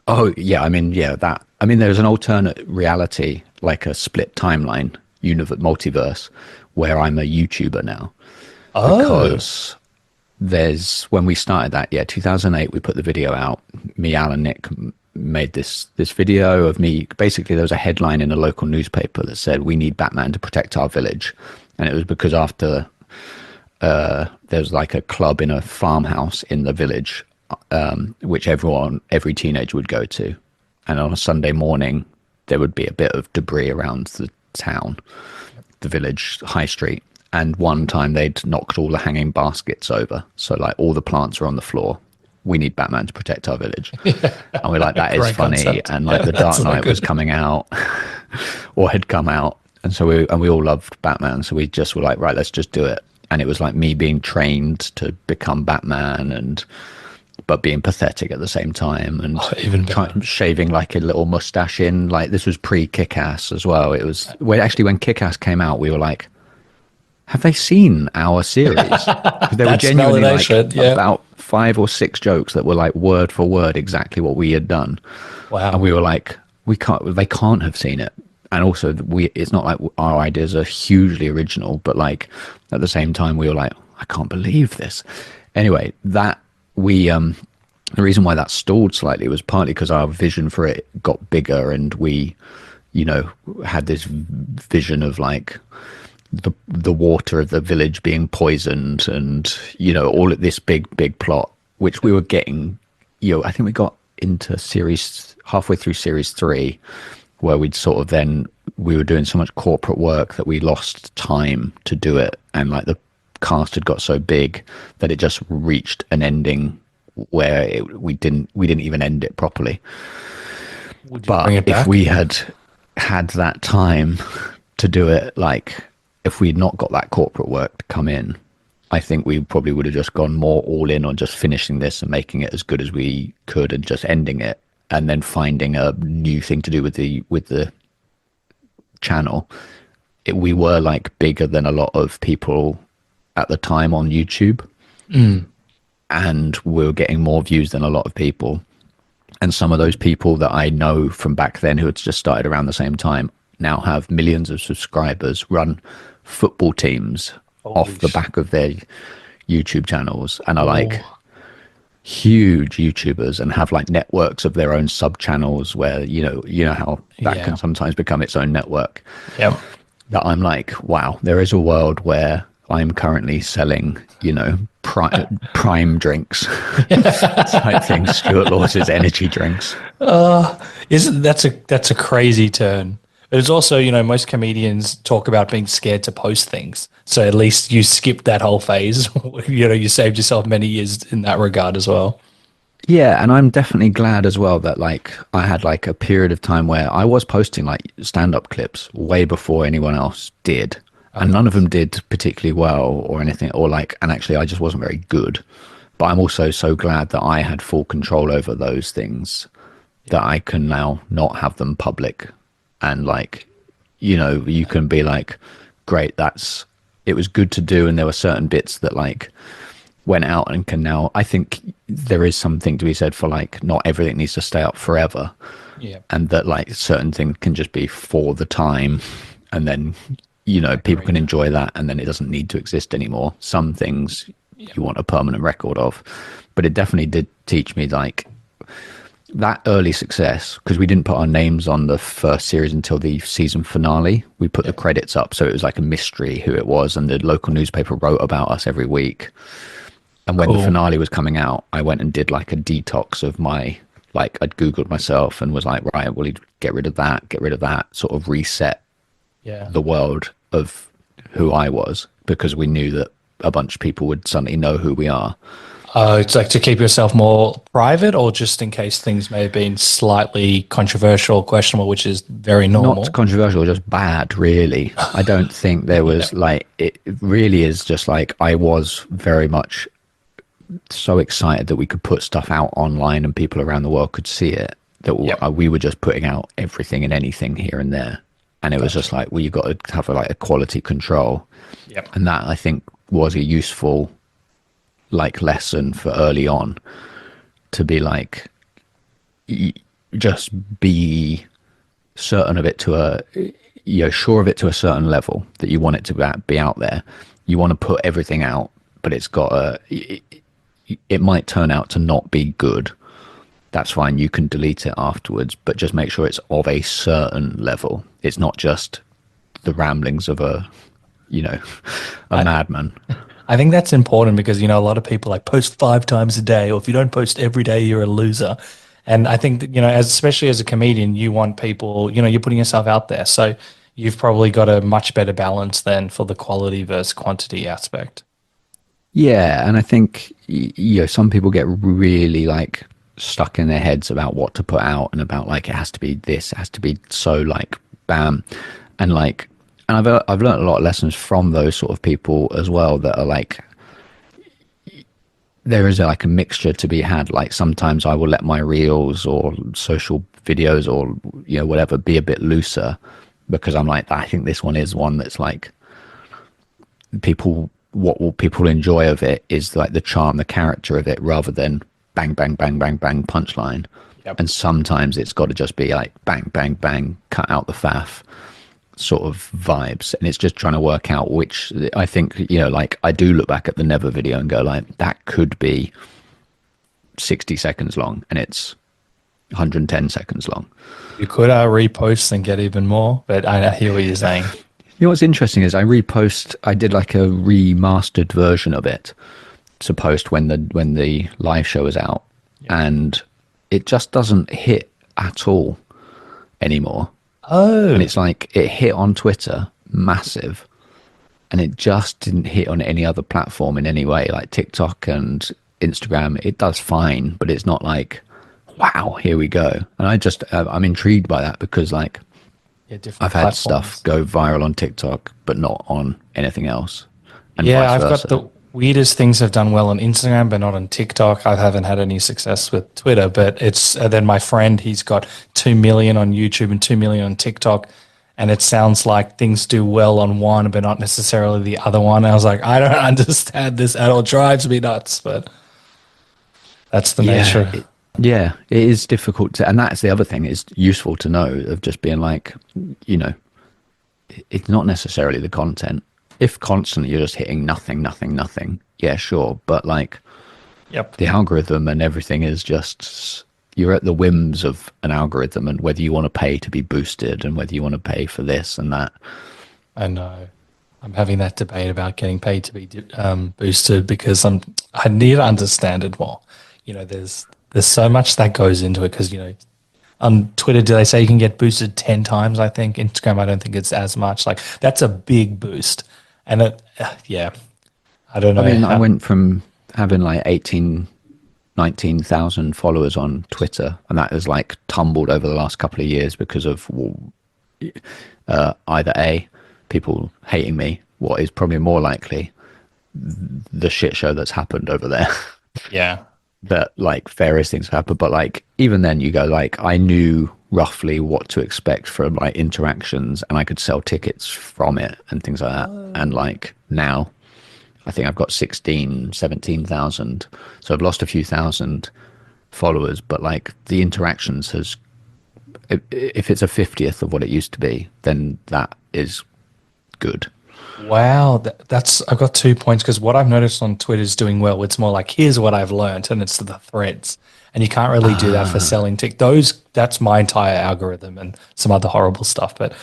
Oh yeah, there's an alternate reality, like a split timeline multiverse, where I'm a YouTuber now. Because when we started that, 2008, we put the video out. Me, Al, and Nick made this video of me. Basically, there was a headline in a local newspaper that said, "We need Batman to protect our village," and it was because after there was like a club in a farmhouse in the village, which every teenager would go to, and on a Sunday morning there would be a bit of debris around the town, the village high street. And one time they'd knocked all the hanging baskets over. So like all the plants are on the floor. We need Batman to protect our village. And we're like, that is funny. Concept. And like the Dark Knight was coming out or had come out. And so we all loved Batman. So we just were like, right, let's just do it. And it was like me being trained to become Batman but being pathetic at the same time, and even shaving like a little mustache in. Like, this was pre-Kick-Ass as well. It was when Kick-Ass came out, we were like, have they seen our series? There were genuinely about 5 or 6 jokes that were like word for word exactly what we had done. Wow. And we were like, they can't have seen it. And also it's not like our ideas are hugely original, but like at the same time we were like, I can't believe this. Anyway, the reason why that stalled slightly was partly because our vision for it got bigger, and we, had this vision of like the water of the village being poisoned, and all of this big plot, which we were getting. I think we got into halfway through series 3, where we were doing so much corporate work that we lost time to do it, and like the cast had got so big that it just reached an ending where we didn't even end it properly. Would you bring it If back? we had that time to do it, like if we'd not got that corporate work to come in, I think we probably would have just gone more all in on just finishing this and making it as good as we could and just ending it, and then finding a new thing to do with the channel. We were like bigger than a lot of people at the time on YouTube, and we were getting more views than a lot of people. And some of those people that I know from back then who had just started around the same time now have millions of subscribers, run football teams off the back of their YouTube channels, and are like huge YouTubers and have like networks of their own sub channels where you know how that can sometimes become its own network. Yep. That I'm like, wow, there is a world where I'm currently selling, prime drinks type things. Stuart Laws's energy drinks. That's a crazy turn. But it's also, most comedians talk about being scared to post things. So at least you skipped that whole phase. You saved yourself many years in that regard as well. Yeah, and I'm definitely glad as well that like I had like a period of time where I was posting like stand-up clips way before anyone else did. And none of them did particularly well or anything, and actually I just wasn't very good. But I'm also so glad that I had full control over those things, that I can now not have them public. And like, you can be like, great, it was good to do. And there were certain bits that like went out and can now, I think there is something to be said for like, not everything needs to stay up forever. Yeah. And that like certain things can just be for the time, and then, people can enjoy that, and then it doesn't need to exist anymore. Some things you want a permanent record of, but it definitely did teach me like that early success, because we didn't put our names on the first series until the season finale. We put the credits up, so it was like a mystery who it was, and the local newspaper wrote about us every week. And when the finale was coming out, I went and did like a detox of I'd Googled myself and was like, right, well, get rid of that, sort of reset the world of who I was, because we knew that a bunch of people would suddenly know who we are. It's like to keep yourself more private, or just in case things may have been slightly controversial, questionable, which is very normal. Not controversial, just bad, really. I don't think there was it really is just like I was very much so excited that we could put stuff out online and people around the world could see it, that we were just putting out everything and anything here and there. And it was just like, well, you've got to have a quality control. Yep. And that I think was a useful lesson for early on, to be like, just be certain of it sure of it to a certain level, that you want it to be out there. You want to put everything out, but it might turn out to not be good. That's fine. You can delete it afterwards, but just make sure it's of a certain level. It's not just the ramblings of a madman. I think that's important because, a lot of people post 5 times a day, or if you don't post every day, you're a loser. And I think that, especially as a comedian, you want people, you're putting yourself out there. So you've probably got a much better balance than for the quality versus quantity aspect. Yeah. And I think, some people get really stuck in their heads about what to put out, and about it has to be this, it has to be so bam. And I've learned a lot of lessons from those sort of people as well, that are there is a mixture to be had. Sometimes I will let my reels or social videos or whatever be a bit looser, because I'm I think this one is one that's what will people enjoy of it is the charm, the character of it, rather than bang bang bang bang bang punchline. Yep. And sometimes it's got to just be bang bang bang, cut out the faff sort of vibes. And it's just trying to work out which, I think, I do look back at the Never video and go that could be 60 seconds long and it's 110 seconds long. You could repost and get even more, but I hear what you're saying. What's interesting is I did a remastered version of it to post when the live show was out. Yeah. And it just doesn't hit at all anymore. Oh, And it's like it hit on Twitter, massive, and it just didn't hit on any other platform in any way, like TikTok and Instagram. It does fine, but it's not like, wow, here we go. And I'm intrigued by that because like yeah, different I've had stuff platforms. go viral on TikTok, but not on anything else, and Yeah, vice I've got versa. the weirdest things have done well on Instagram, but not on TikTok. I haven't had any success with Twitter, but it's then my friend, he's got 2 million on YouTube and 2 million on TikTok. And it sounds like things do well on one, but not necessarily the other one. I was like, I don't understand this at all. Drives me nuts, but that's the Yeah, nature. yeah, it is difficult to, and that's the other thing. It's useful to know of just being like, you know, it's not necessarily the content. If constantly you're just hitting nothing, nothing, nothing, yeah, sure. But like Yep. the algorithm and everything is just, you're at the whims of an algorithm and whether you want to pay to be boosted and whether you want to pay for this and that. I know. I'm having that debate about getting paid to be boosted because I need to understand it more. You know, there's so much that goes into it because, you know, on Twitter, do they say you can get boosted 10 times? I think Instagram, I don't think it's as much. Like that's a big boost. And yeah, I don't I know mean, I how. went from having like 19,000 followers on Twitter, and that has like tumbled over the last couple of years because of either A, people hating me, what is probably more likely, the shit show that's happened over there. Yeah. That like various things happen, but like even then you go like I knew roughly what to expect from like interactions and I could sell tickets from it and things like that. And like now I think I've got 16, 17,000. So I've lost a few thousand followers, but like the interactions has, if it's a 50th of what it used to be, then that is good. Wow, that's I've got 2 points because what I've noticed on Twitter is doing well. It's more like here's what I've learned, and it's the threads, and you can't really do that for selling tick. Those that's my entire algorithm and some other horrible stuff. But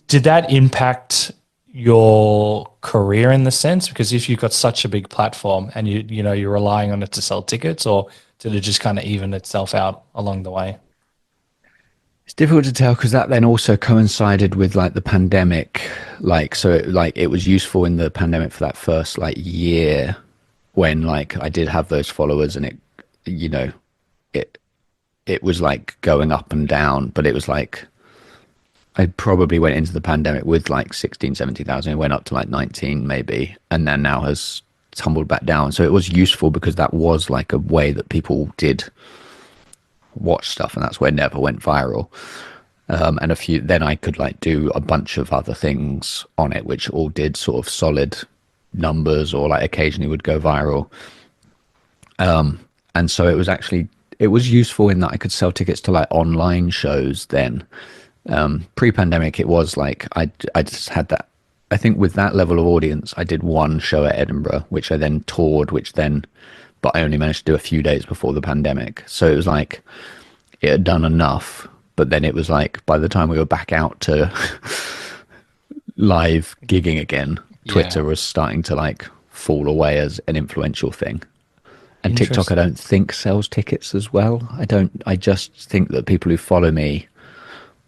did that impact your career in the sense? Because if you've got such a big platform and you know you're relying on it to sell tickets, or did it just kind of even itself out along the way? It's difficult to tell because that then also coincided with like the pandemic. Like, so it was useful in the pandemic for that first like year when like I did have those followers and it, you know, it, it was like going up and down, but it was like, I probably went into the pandemic with like 16, 17,000. It went up to like 19 maybe, and then now has tumbled back down. So it was useful because that was like a way that people did watch stuff, and that's where it never went viral. And a few, then I could like do a bunch of other things on it, which all did sort of solid numbers or like occasionally would go viral. And so it was actually, it was useful in that I could sell tickets to like online shows then. Pre-pandemic, it was like I just had that. I think with that level of audience, I did one show at Edinburgh, which I then toured, but I only managed to do a few days before the pandemic. So it was like it had done enough, but then it was like by the time we were back out to live gigging again, Yeah. Twitter was starting to like fall away as an influential thing. And TikTok, I Interesting. don't think sells tickets as well. I just think that people who follow me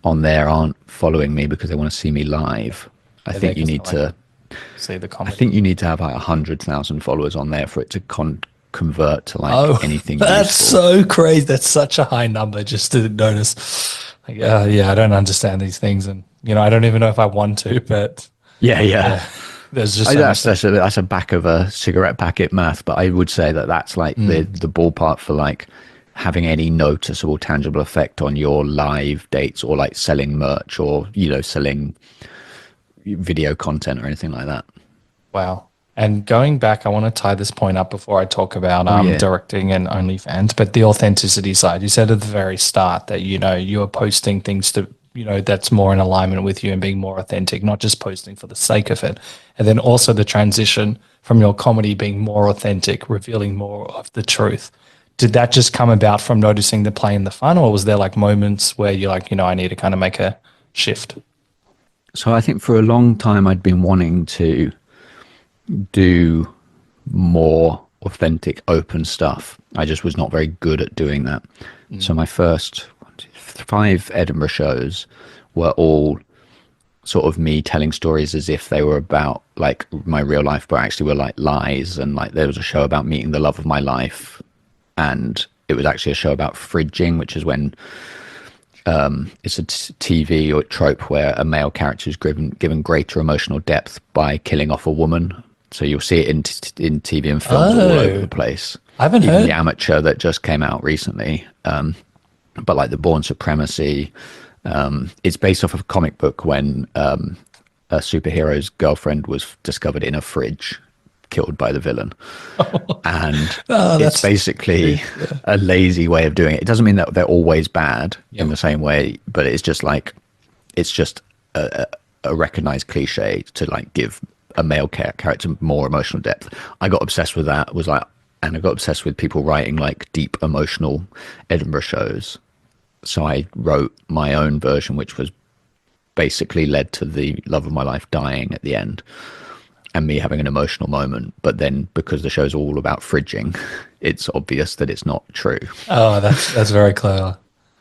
on there aren't following me because they want to see me live. I Yeah, they think you because need like to. see the I comedy. think you need to have like 100,000 followers on there for it to convert to like Oh, anything that's useful. so crazy. That's such a high number just to notice. Like, yeah, I don't understand these things, and you know, I don't even know if I want to. But Yeah, yeah. yeah, there's just so much. That's a back of a cigarette packet math, but I would say that that's like the ballpark for like having any noticeable tangible effect on your live dates or like selling merch or selling video content or anything like that. Wow. And going back, I want to tie this point up before I talk about Oh yeah. directing and OnlyFans, but the authenticity side. You said at the very start that, you know, you are posting things to, you know, that's more in alignment with you and being more authentic, not just posting for the sake of it. And then also the transition from your comedy being more authentic, revealing more of the truth. Did that just come about from noticing the play and the fun, or was there like moments where you're like, you know, I need to kind of make a shift? So I think for a long time I'd been wanting to do more authentic, open stuff. I just was not very good at doing that. So my first 5 Edinburgh shows were all sort of me telling stories as if they were about like my real life, but actually were like lies. And like there was a show about meeting the love of my life, and it was actually a show about fridging, which is when it's a TV or trope where a male character is given greater emotional depth by killing off a woman. So you'll see it in TV and films all over the place. I haven't Even heard. The Amateur that just came out recently. But like the Bourne Supremacy, it's based off of a comic book when a superhero's girlfriend was discovered in a fridge, killed by the villain. And it's basically a lazy way of doing it. It doesn't mean that they're always bad in the same way, but it's just like, it's just a recognized cliche to like give a male character more emotional depth. I got obsessed with that, and I got obsessed with people writing like deep emotional Edinburgh shows. So I wrote my own version, which was basically led to the love of my life dying at the end and me having an emotional moment. But then because the show's all about fridging, it's obvious that it's not true. Oh, that's very clever.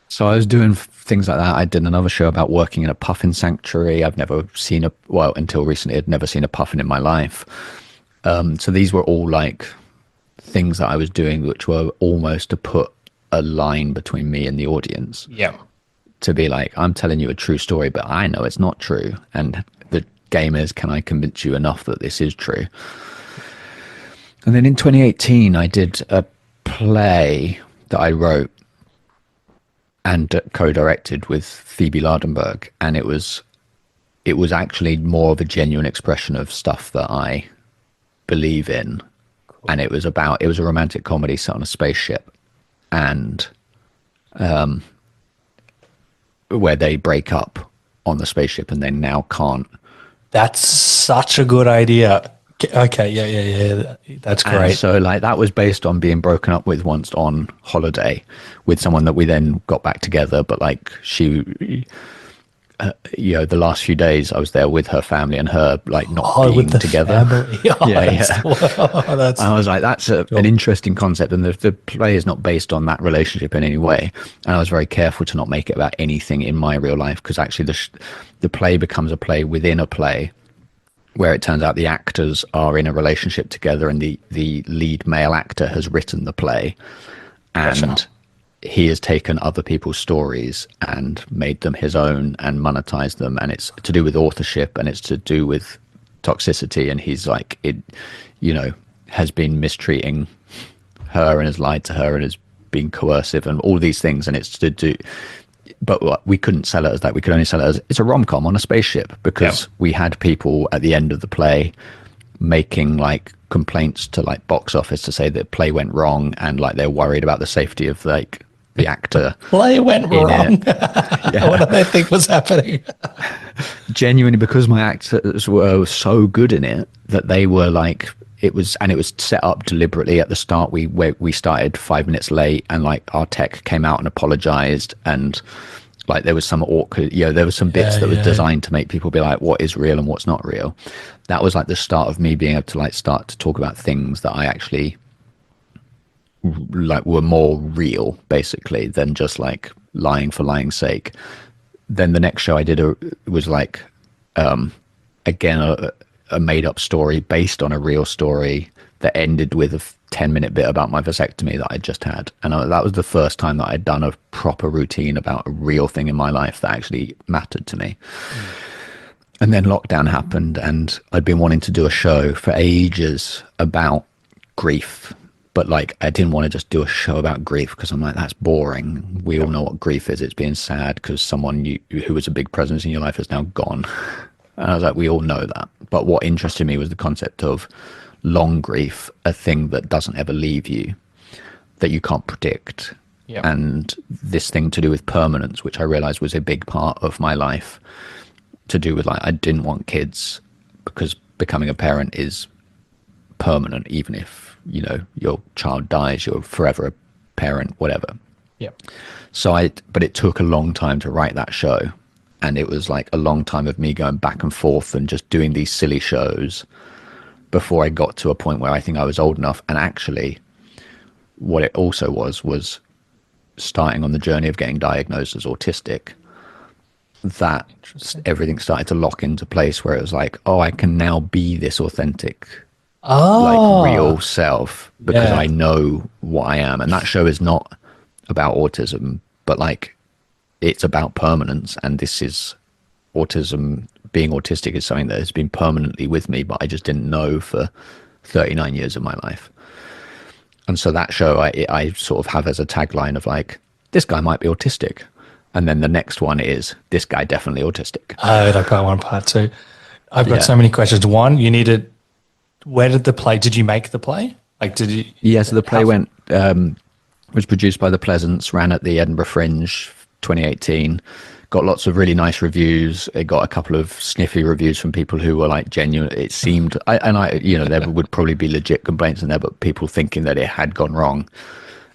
So I was doing things like that. I did another show about working in a puffin sanctuary. I've never seen until recently, I'd never seen a puffin in my life. So these were all like things that I was doing, which were almost to put a line between me and the audience. Yeah. To be like, I'm telling you a true story, but I know it's not true. And the game is, can I convince you enough that this is true? And then in 2018, I did a play that I wrote and co-directed with Phoebe Lardenberg, and it was actually more of a genuine expression of stuff that I believe in. Cool. And it was a romantic comedy set on a spaceship, and where they break up on the spaceship and they now can't. That's such a good idea. Okay, yeah. That's great. And so like that was based on being broken up with once on holiday with someone that we then got back together. But like she, the last few days I was there with her family and her like not being together. That's, I was like, that's an interesting concept, and the play is not based on that relationship in any way. And I was very careful to not make it about anything in my real life, because actually the play becomes a play within a play, where it turns out the actors are in a relationship together, and the lead male actor has written the play, and he has taken other people's stories and made them his own and monetized them. And it's to do with authorship, and it's to do with toxicity. And he's like, has been mistreating her and has lied to her and has been coercive and all these things. And it's to do, but we couldn't sell it as that. We could only sell it as it's a rom-com on a spaceship, because we had people at the end of the play making like complaints to like box office to say that play went wrong, and like they're worried about the safety of like the actor. Play went wrong. What do they think was happening? Genuinely, because my actors were so good in it that they were like, it was set up deliberately at the start. We started 5 minutes late, and like our tech came out and apologized, and like there was some awkward, there were some bits that was designed to make people be like, what is real and what's not real. That was like the start of me being able to like start to talk about things that I actually like were more real, basically, than just like lying for lying's sake. Then the next show I did was like again a made-up story based on a real story that ended with a 10-minute bit about my vasectomy that I just had. And that was the first time that I'd done a proper routine about a real thing in my life that actually mattered to me. And then lockdown happened, and I'd been wanting to do a show for ages about grief. But like, I didn't want to just do a show about grief, because I'm like, that's boring. We all know what grief is. It's being sad because someone who was a big presence in your life is now gone. And I was like, we all know that. But what interested me was the concept of long grief, a thing that doesn't ever leave you, that you can't predict. And this thing to do with permanence, which I realized was a big part of my life, to do with like, I didn't want kids because becoming a parent is permanent. Even if your child dies, you're forever a parent, whatever. But it took a long time to write that show, and it was like a long time of me going back and forth and just doing these silly shows before I got to a point where I think I was old enough. And actually, what it also was starting on the journey of getting diagnosed as autistic, that everything started to lock into place where it was like, oh, I can now be this authentic, like real self because I know what I am. And that show is not about autism, but like it's about permanence. And this is autism. Being autistic is something that has been permanently with me, but I just didn't know for 39 years of my life. And so that show I sort of have as a tagline of like, this guy might be autistic. And then the next one is, this guy definitely autistic. Oh, like part one, part two. I've got so many questions. One, where did the play, did you make the play? Like, did you? Yeah, so the play was produced by the Pleasance, ran at the Edinburgh Fringe 2018, got lots of really nice reviews. It got a couple of sniffy reviews from people who were like genuine. It seemed, there would probably be legit complaints in there, but people thinking that it had gone wrong.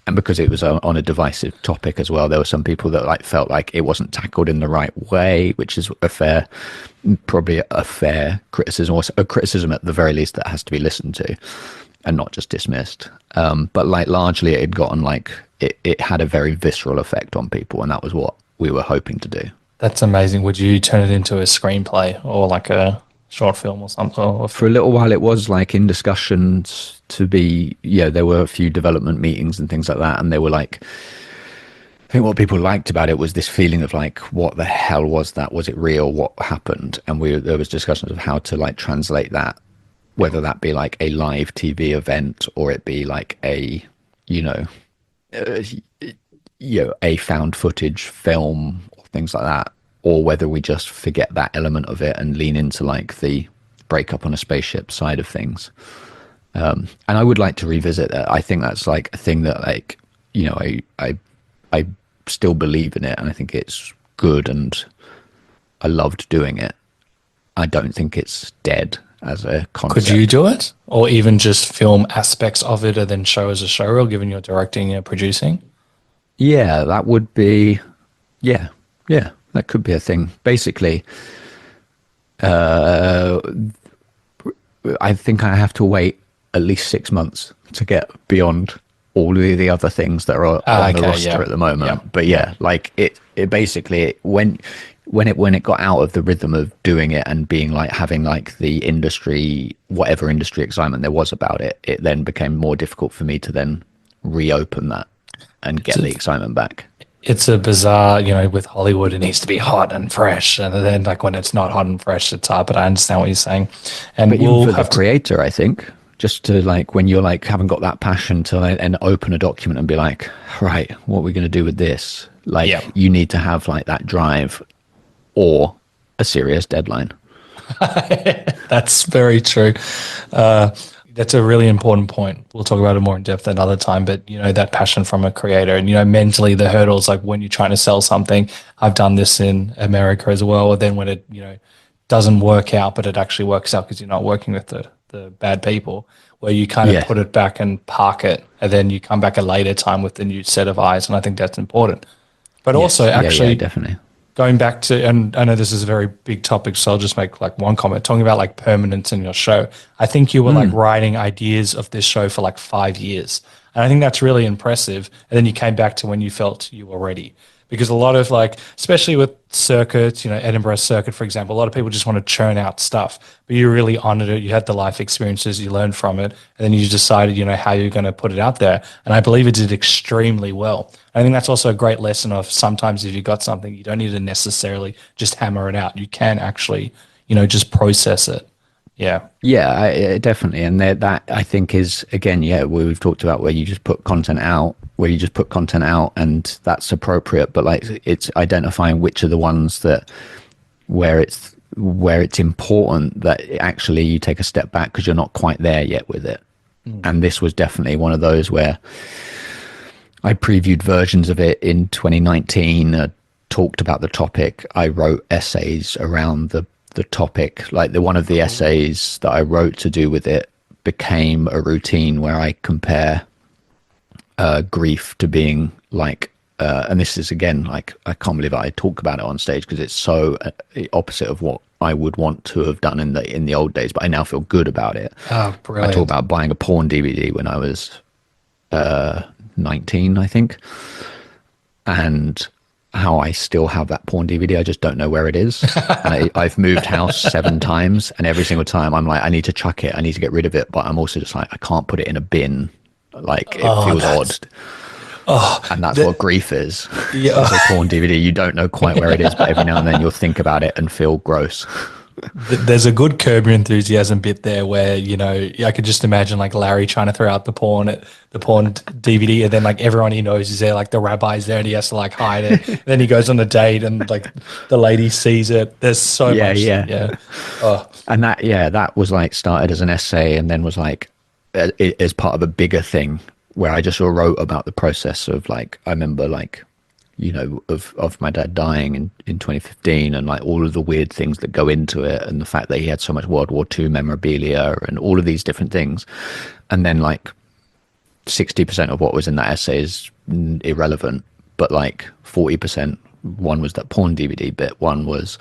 And because it was on a divisive topic as well, there were some people that like felt like it wasn't tackled in the right way, which is probably a fair criticism, or a criticism at the very least that has to be listened to and not just dismissed. But like largely it had gotten like, it had a very visceral effect on people, and that was what we were hoping to do. That's amazing. Would you turn it into a screenplay or like a short film or something? Or for a little while it was like in discussions to be, there were a few development meetings and things like that, and they were like, I think what people liked about it was this feeling of like, what the hell was that? Was it real? What happened? And there was discussions of how to like translate that, whether that be like a live TV event or it be like a found footage film or things like that, or whether we just forget that element of it and lean into like the breakup on a spaceship side of things. And I would like to revisit that. I think that's like a thing that like, I still believe in it, and I think it's good, and I loved doing it. I don't think it's dead as a concept. Could you do it, or even just film aspects of it and then show as a showreel, given you're directing and producing? Yeah, that would be, that could be a thing. Basically, I think I have to wait at least 6 months to get beyond all of the other things that are on the roster at the moment. Yeah. But like it basically, when it got out of the rhythm of doing it and being like having like the industry, whatever industry excitement there was about it, it then became more difficult for me to then reopen that and get the excitement back. It's a bizarre, with Hollywood, it needs to be hot and fresh. And then like when it's not hot and fresh, it's hard, but I understand what you're saying. And but even for the creator, I think, just to like, when you're like, haven't got that passion to like, and open a document and be like, right, what are we going to do with this? Like you need to have like that drive or a serious deadline. That's very true. That's a really important point. We'll talk about it more in depth another time, but that passion from a creator and, mentally the hurdles, like when you're trying to sell something. I've done this in America as well. Or then when it, doesn't work out, but it actually works out because you're not working with the bad people, where you kind of put it back and park it, and then you come back a later time with a new set of eyes. And I think that's important. But also actually definitely. Going back to, and I know this is a very big topic, so I'll just make like one comment, talking about like permanence in your show. I think you were like writing ideas of this show for like 5 years. And I think that's really impressive. And then you came back to when you felt you were ready. Because a lot of like, especially with circuits, Edinburgh circuit, for example, a lot of people just want to churn out stuff, but you really honored it. You had the life experiences, you learned from it, and then you decided, how you're going to put it out there. And I believe it did extremely well. I think that's also a great lesson of sometimes if you got something, you don't need to necessarily just hammer it out. You can actually, just process it. Yeah. Yeah, definitely. And that I think is, again, we've talked about where you just put content out, and that's appropriate. But like, it's identifying which are the ones that where it's important that actually you take a step back because you're not quite there yet with it. And this was definitely one of those where I previewed versions of it in 2019, talked about the topic. I wrote essays around the topic. Like one of the essays that I wrote to do with it became a routine where I compare grief to being like, and this is again, like, I can't believe I talk about it on stage because it's so opposite of what I would want to have done in the old days, but I now feel good about it. Oh, brilliant. I talk about buying a porn DVD when I was 19, I think, and how I still have that porn DVD. I just don't know where it is. And I've moved house 7 times, and every single time I'm like, I need to chuck it, I need to get rid of it, but I'm also just like, I can't put it in a bin. Like, it feels odd. And that's what grief is. Yeah. It's a porn DVD. You don't know quite where it is, but every now and then you'll think about it and feel gross. There's a good Curb Your Enthusiasm bit there where, you know, I could just imagine like Larry trying to throw out the porn DVD, and then like everyone he knows is there, like the rabbi's there, and he has to like hide it. And then he goes on a date and like the lady sees it. There's so much. Yeah. Oh. And that was like started as an essay and then was like as part of a bigger thing where I just sort of wrote about the process of like, I remember like, you know, of my dad dying in 2015 and like all of the weird things that go into it, and the fact that he had so much World War II memorabilia and all of these different things. And then like 60% of what was in that essay is irrelevant, but like 40%, one was that porn DVD bit, one was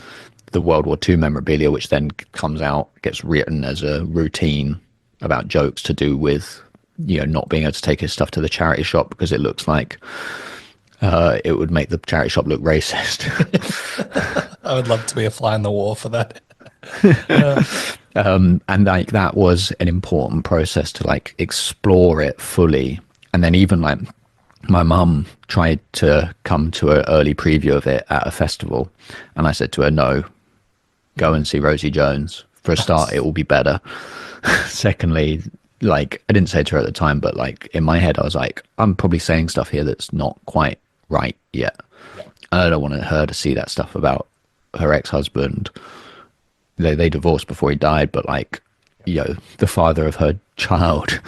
the World War II memorabilia, which then comes out, gets written as a routine about jokes to do with, you know, not being able to take his stuff to the charity shop because it looks like it would make the charity shop look racist. I would love to be a fly on the wall for that. And like that was an important process to like explore it fully. And then even like my mum tried to come to an early preview of it at a festival, and I said to her, no, go and see Rosie Jones. For a start, it will be better. Secondly, like I didn't say to her at the time, but like in my head I was like, I'm probably saying stuff here that's not quite right yet. I don't want her to see that stuff about her ex-husband. They divorced before he died, but like, you know, the father of her child.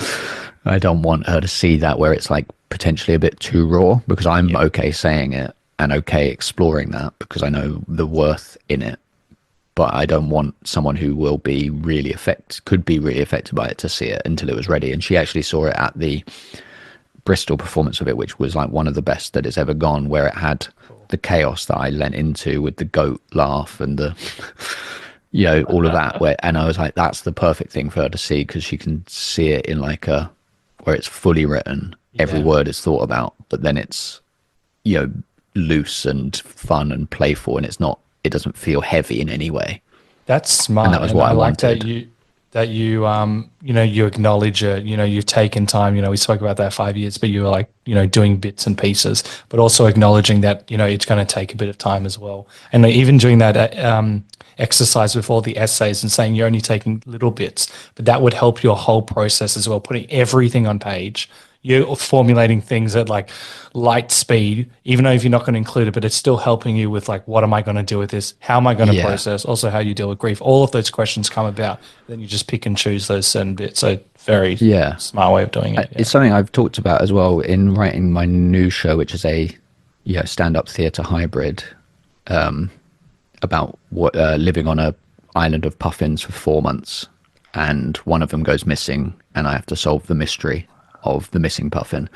I don't want her to see that where it's like potentially a bit too raw, because I'm okay saying it and okay exploring that because I know the worth in it. But I don't want someone who will be could be really affected by it to see it until it was ready. And she actually saw it at the Bristol performance of it, which was like one of the best that it's ever gone, where it had the chaos that I lent into with the goat laugh and the, you know, all of that. And I was like, that's the perfect thing for her to see, because she can see it in like where it's fully written, every word is thought about, but then it's, you know, loose and fun and playful, and it doesn't feel heavy in any way. That's smart. And that was what I like wanted. that you you know, you acknowledge it, you know, you've taken time, you know, we spoke about that 5 years, but you were like, you know, doing bits and pieces, but also acknowledging that, you know, it's going to take a bit of time as well. And like, even doing that exercise with all the essays and saying you're only taking little bits, but that would help your whole process as well, putting everything on page. You're formulating things at like light speed, even though if you're not going to include it, but it's still helping you with like, what am I going to do with this? How am I going to process? Also, how you deal with grief. All of those questions come about. Then you just pick and choose those certain bits. So very smart way of doing it. It's something I've talked about as well in writing my new show, which is a stand-up theatre hybrid, about what living on a island of puffins for 4 months, and one of them goes missing, and I have to solve the mystery of the missing puffin.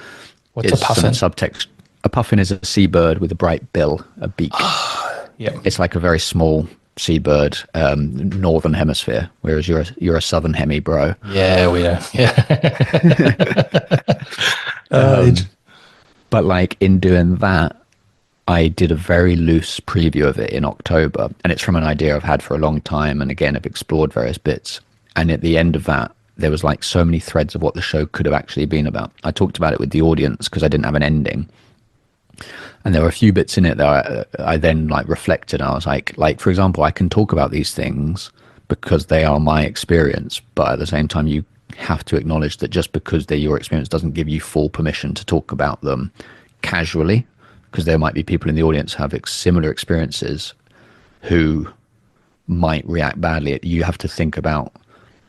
What's a puffin? Subtext. A puffin is a seabird with a bright bill, a beak. It's like a very small seabird, northern hemisphere, whereas you're a southern hemi, bro. Yeah, we are. But like in doing that, I did a very loose preview of it in October, and it's from an idea I've had for a long time, and again I've explored various bits. And at the end of that, there was like so many threads of what the show could have actually been about. I talked about it with the audience because I didn't have an ending, and there were a few bits in it that I then like reflected. And I was like for example, I can talk about these things because they are my experience, but at the same time you have to acknowledge that just because they're your experience doesn't give you full permission to talk about them casually, because there might be people in the audience who have similar experiences who might react badly. You have to think about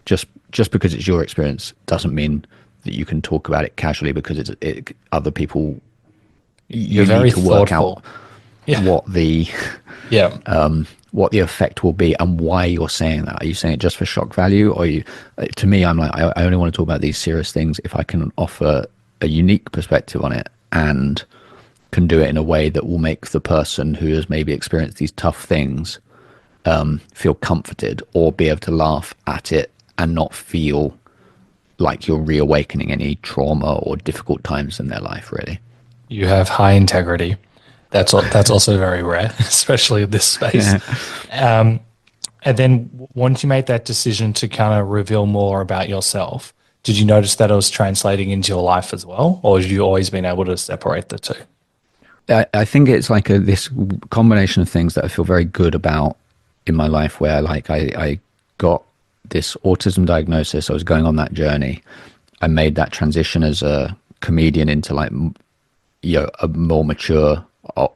just because it's your experience doesn't mean that you can talk about it casually, because it's other people. You need to work out what the what the effect will be and why you're saying that. Are you saying it just for shock value, or to me, I'm like, I only want to talk about these serious things if I can offer a unique perspective on it and can do it in a way that will make the person who has maybe experienced these tough things feel comforted or be able to laugh at it and not feel like you're reawakening any trauma or difficult times in their life, really. You have high integrity. That's also very rare, especially in this space. And then once you made that decision to kind of reveal more about yourself, did you notice that it was translating into your life as well, or have you always been able to separate the two? I think it's like this combination of things that I feel very good about in my life, where like I got this autism diagnosis. I was going on that journey. I made that transition as a comedian into like, a more mature,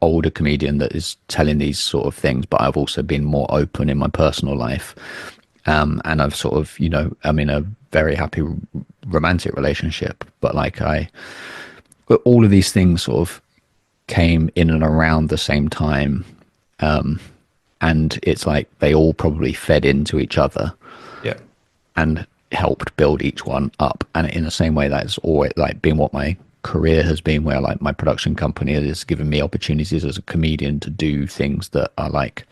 older comedian that is telling these sort of things, but I've also been more open in my personal life. And I've sort of, I'm in a very happy romantic relationship, but but all of these things sort of came in and around the same time. And it's like they all probably fed into each other. Yeah. And helped build each one up. And in the same way, that's always like been what my career has been, where like my production company has given me opportunities as a comedian to do things that are like,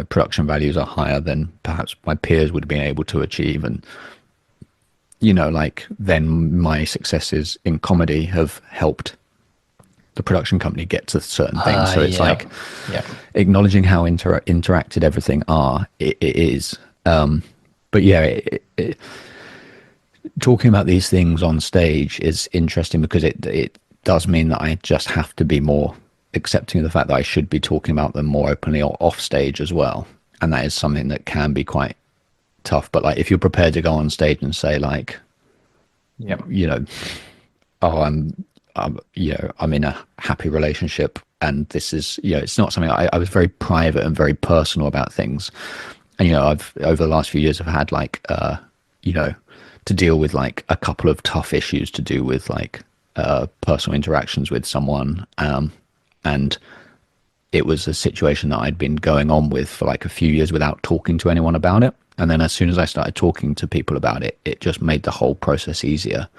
production values are higher than perhaps my peers would have been able to achieve. And, then my successes in comedy have helped the production company get to certain things. So it's acknowledging how interacted everything it is. But yeah, talking about these things on stage is interesting because it does mean that I just have to be more accepting of the fact that I should be talking about them more openly or off stage as well. And that is something that can be quite tough. But like, if you're prepared to go on stage and say like, I'm in a happy relationship, and this is, it's not something I was very private and very personal about things. And, I've over the last few years, I've had like, to deal with like a couple of tough issues to do with like personal interactions with someone. And it was a situation that I'd been going on with for like a few years without talking to anyone about it. And then as soon as I started talking to people about it, it just made the whole process easier.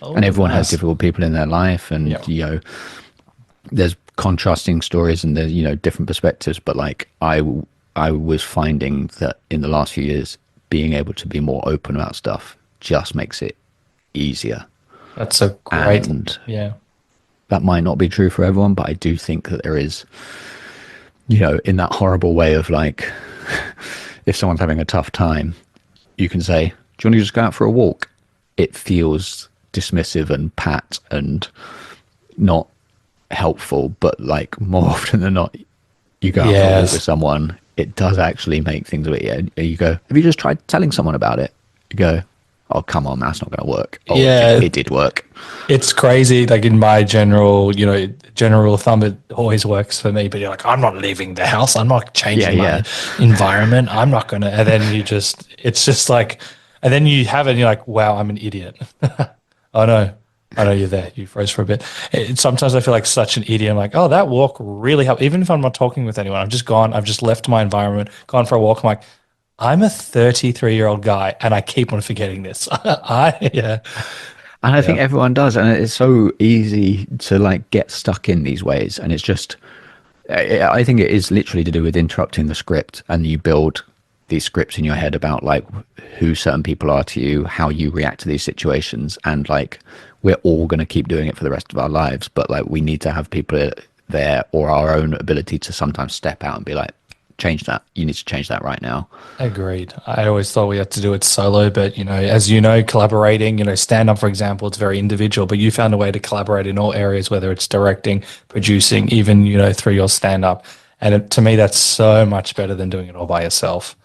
And everyone has difficult people in their life, and, there's contrasting stories and there's, different perspectives. But like I was finding that in the last few years, being able to be more open about stuff just makes it easier. That's a great, that might not be true for everyone, but I do think that there is, in that horrible way of like, if someone's having a tough time, you can say, do you want to just go out for a walk? It feels dismissive and pat and not helpful, but like more often than not, you go out for a walk with someone, it does actually make things a bit, you go, have you just tried telling someone about it? You go, oh, come on, that's not going to work. Oh, it did work. It's crazy. Like in my general thumb, it always works for me. But you're like, I'm not leaving the house. I'm not changing my environment. I'm not going to. And then it's just like, and then you have it and you're like, wow, I'm an idiot. Oh, no. I know you're there. You froze for a bit. Sometimes I feel like such an idiot. I'm like, oh, that walk really helped. Even if I'm not talking with anyone, I've just left my environment, gone for a walk. I'm like, I'm a 33-year-old guy, and I keep on forgetting this. And I think everyone does, and it's so easy to like get stuck in these ways. And it's just, I think it is literally to do with interrupting the script, and you build these scripts in your head about like who certain people are to you, how you react to these situations, and like we're all going to keep doing it for the rest of our lives. But like we need to have people there, or our own ability to sometimes step out and be like, change that. You need to change that right now. Agreed. I always thought we had to do it solo, but as collaborating, stand up, for example, it's very individual, but you found a way to collaborate in all areas, whether it's directing, producing, even, through your stand up. And to me, that's so much better than doing it all by yourself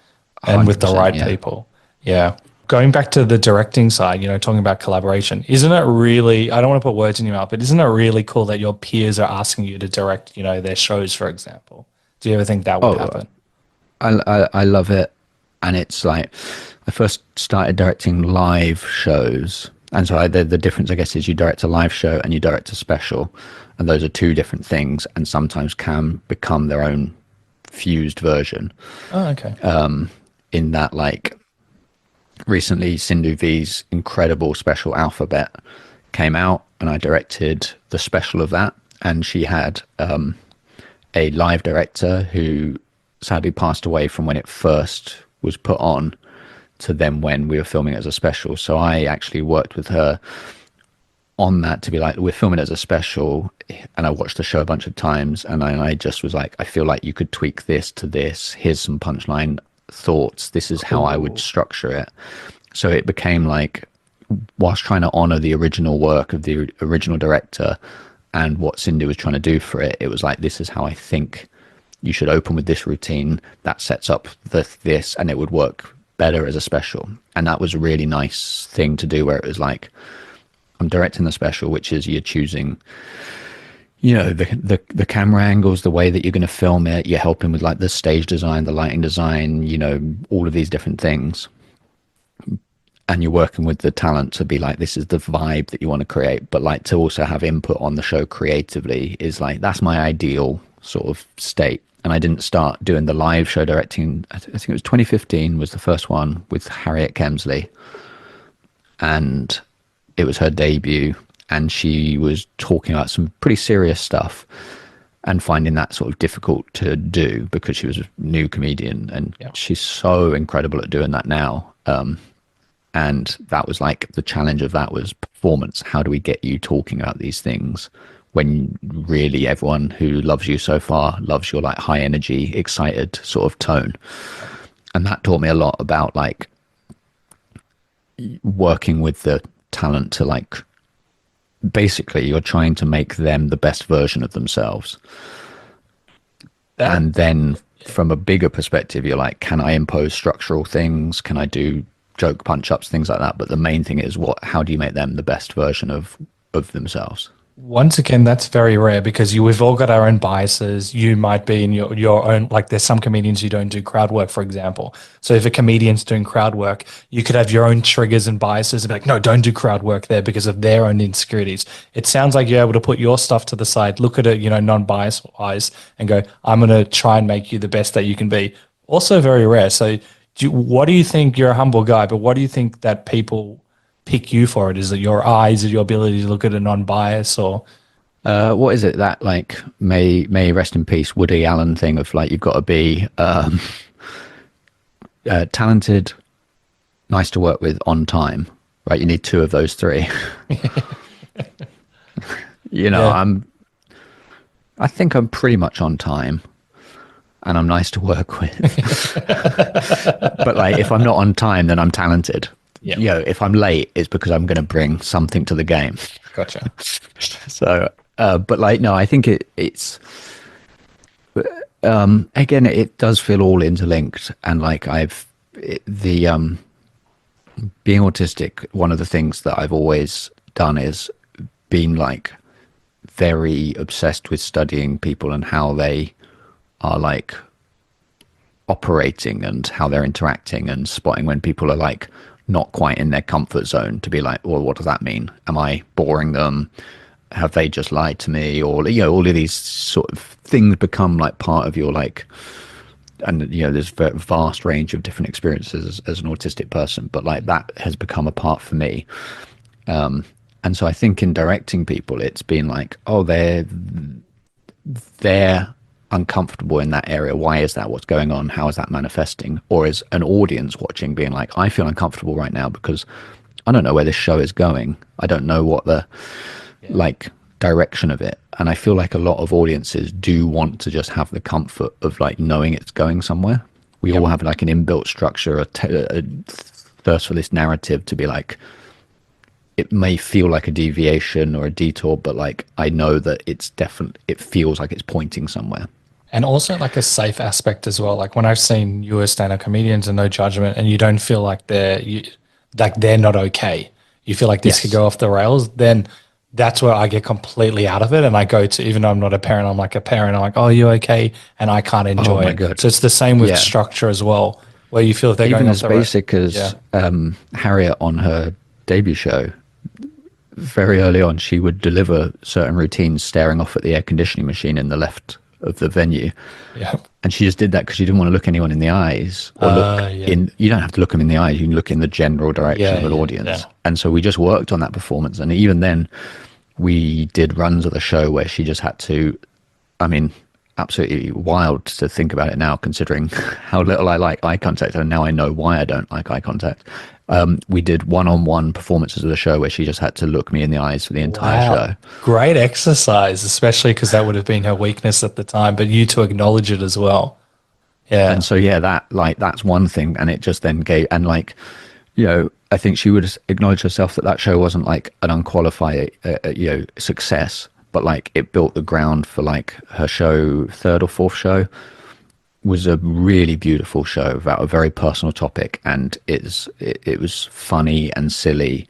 and with the right people. Yeah. Going back to the directing side, talking about collaboration, isn't it really, I don't want to put words in your mouth, but isn't it really cool that your peers are asking you to direct, their shows, for example? Do you ever think that would happen? I love it. And it's like, I first started directing live shows. And so the difference, I guess, is you direct a live show and you direct a special. And those are two different things, and sometimes can become their own fused version. Oh, okay. In that, like, recently Sindhu Vee's incredible special Alphabet came out, and I directed the special of that. And she had a live director who sadly passed away from when it first was put on to then when we were filming it as a special. So I actually worked with her on that to be like, we're filming it as a special, and I watched the show a bunch of times, and I just was like, I feel like you could tweak this to this. Here's some punchline thoughts. This is how I would structure it. So it became like, whilst trying to honor the original work of the original director and what Sindhu was trying to do for it, it was like, this is how I think you should open with this routine that sets up this, and it would work better as a special. And that was a really nice thing to do, where it was like, I'm directing the special, which is you're choosing, you know, the camera angles, the way that you're going to film it. You're helping with like the stage design, the lighting design, you know, all of these different things. And you're working with the talent to be like, this is the vibe that you want to create, but like to also have input on the show creatively is like, that's my ideal sort of state. And I didn't start doing the live show directing, I think it was 2015 was the first one with Harriet Kemsley. And it was her debut, and she was talking about some pretty serious stuff and finding that sort of difficult to do because she was a new comedian, and she's so incredible at doing that now. And that was like, the challenge of that was performance. How do we get you talking about these things when really everyone who loves you so far loves your like high energy, excited sort of tone? And that taught me a lot about like working with the talent to like, basically you're trying to make them the best version of themselves. And then from a bigger perspective, you're like, can I impose structural things? Can I do joke punch ups, things like that? But the main thing is how do you make them the best version of themselves? Once again, that's very rare because we've all got our own biases. You might be in your own, like there's some comedians who don't do crowd work, for example. So if a comedian's doing crowd work, you could have your own triggers and biases and be like, no, don't do crowd work there because of their own insecurities. It sounds like you're able to put your stuff to the side, look at it, you know, non-biased eyes and go, I'm going to try and make you the best that you can be. Also very rare. So what do you think? You're a humble guy, but what do you think that people pick you for? It is it your eyes, or your ability to look at a non-bias, or what is it that like may rest in peace Woody Allen thing of like, you've got to be talented, nice to work with, on time, right? You need two of those three. You know, I think I'm pretty much on time, and I'm nice to work with. But like, if I'm not on time, then I'm talented. You know, if I'm late, it's because I'm going to bring something to the game. Gotcha. So, but like, no, I think it's again, it does feel all interlinked, and like being autistic, one of the things that I've always done is been like very obsessed with studying people and how they are like operating and how they're interacting, and spotting when people are like not quite in their comfort zone, to be like, well, what does that mean? Am I boring them? Have they just lied to me? Or, you know, all of these sort of things become like part of your like, and you know, there's a vast range of different experiences as an autistic person, but like that has become a part for me. And so I think in directing people, it's been like, oh, they're uncomfortable in that area. Why is that? What's going on? How is that manifesting? Or is an audience watching being like, I feel uncomfortable right now because I don't know where this show is going. I don't know what the like direction of it. And I feel like a lot of audiences do want to just have the comfort of like knowing it's going somewhere. We all have like an inbuilt structure, a thirst for this narrative to be like, it may feel like a deviation or a detour, but like I know that it's definitely, it feels like it's pointing somewhere. And also like a safe aspect as well. Like when I've seen you as stand-up comedians and no judgment, and you don't feel like they're not okay. You feel like this could go off the rails. Then that's where I get completely out of it, and I go to, even though I'm not a parent, I'm like a parent. I'm like, oh, you okay? And I can't enjoy it. God. So it's the same with structure as well, where you feel if they're even going as off the basic as Harriet on her debut show. Very early on, she would deliver certain routines staring off at the air conditioning machine in the left of the venue. Yeah. And she just did that because she didn't want to look anyone in the eyes, or you don't have to look them in the eyes. You can look in the general direction of an audience. Yeah. And so we just worked on that performance. And even then we did runs of the show where she just had to, I mean, absolutely wild to think about it now, considering how little I like eye contact, and now I know why I don't like eye contact. We did one-on-one performances of the show where she just had to look me in the eyes for the entire show. Great exercise, especially because that would have been her weakness at the time, but you to acknowledge it as well. Yeah. And so, yeah, that's one thing. And it just then gave, and like, you know, I think she would acknowledge herself that show wasn't like an unqualified, success, but like it built the ground for like her show, third or fourth show, was a really beautiful show about a very personal topic, and it was funny and silly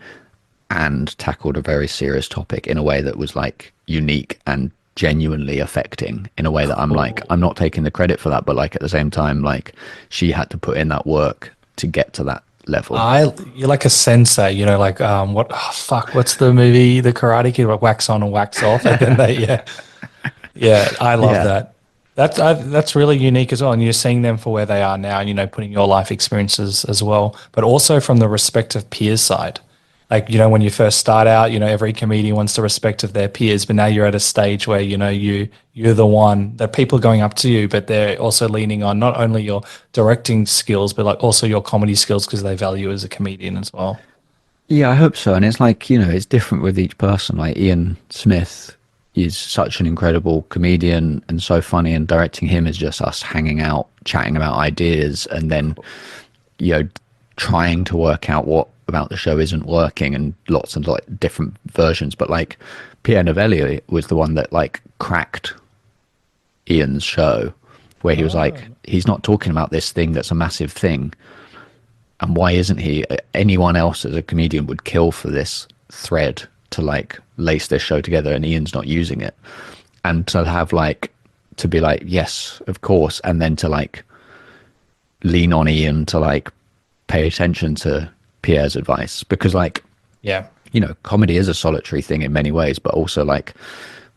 and tackled a very serious topic in a way that was like unique and genuinely affecting, in a way that I'm like, I'm not taking the credit for that, but like at the same time, like she had to put in that work to get to that level. You're like a sensei, you know, like what's the movie, The Karate Kid, like wax on and wax off, and then I love that. That's really unique as well, and you're seeing them for where they are now, and you know, putting your life experiences as well, but also from the respect of peers side. Like, you know, when you first start out, you know, every comedian wants the respect of their peers, but now you're at a stage where, you know, you're the one that people are going up to you, but they're also leaning on not only your directing skills, but like also your comedy skills, because they value you as a comedian as well. Yeah, I hope so. And it's like, you know, it's different with each person. Like Ian Smith is such an incredible comedian and so funny, and directing him is just us hanging out, chatting about ideas, and then, you know, trying to work out what about the show isn't working, and lots of like different versions. But like Pierre Novelli was the one that like cracked Ian's show, where he was like, he's not talking about this thing that's a massive thing, and why isn't he? Anyone else as a comedian would kill for this thread to like lace this show together, and Ian's not using it. And to have like, to be like, yes, of course, and then to like lean on Ian to like pay attention to Pierre's advice, because like, yeah, you know, comedy is a solitary thing in many ways, but also like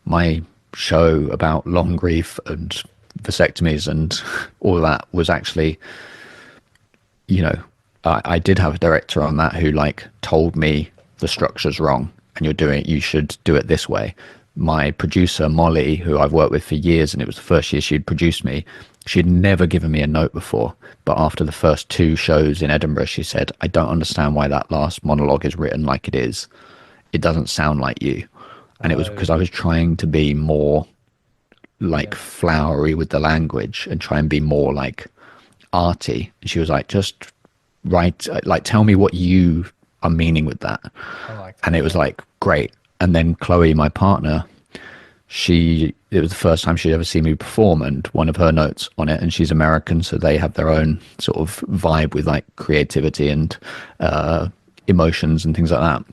my show about long grief and vasectomies and all that was actually, you know, I did have a director on that who like told me the structure's wrong and you should do it this way. My producer, Molly, who I've worked with for years, and it was the first year she'd produced me, she'd never given me a note before. But after the first 2 shows in Edinburgh, she said, I don't understand why that last monologue is written like it is. It doesn't sound like you. And it was because I was trying to be more like flowery with the language and try and be more like arty. And she was like, just write, like, tell me what you are meaning with that. And it was like, great. And then Chloe, my partner, it was the first time she'd ever seen me perform, and one of her notes on it, and she's American, so they have their own sort of vibe with like creativity and emotions and things like that.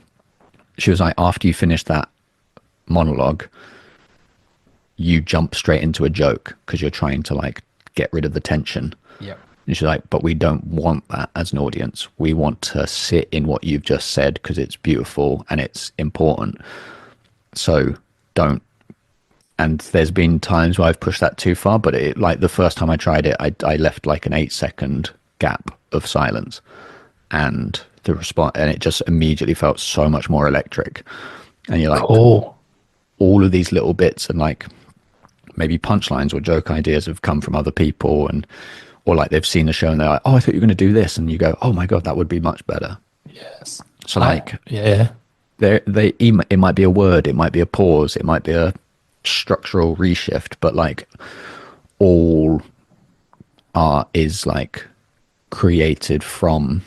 She was like, after you finish that monologue, you jump straight into a joke because you're trying to like get rid of the tension. Yeah. And she's like, but we don't want that as an audience. We want to sit in what you've just said because it's beautiful and it's important. So don't. And there's been times where I've pushed that too far, but it, like the first time I tried it, I left like an 8-second gap of silence, and the response, and it just immediately felt so much more electric. And you're like, cool. All of these little bits and like maybe punchlines or joke ideas have come from other people, and or like they've seen the show and they're like, oh, I thought you were going to do this, and you go, oh my god, that would be much better. Yes. So like, yeah, it might be a word, it might be a pause, it might be a structural reshift, but like all art is like created from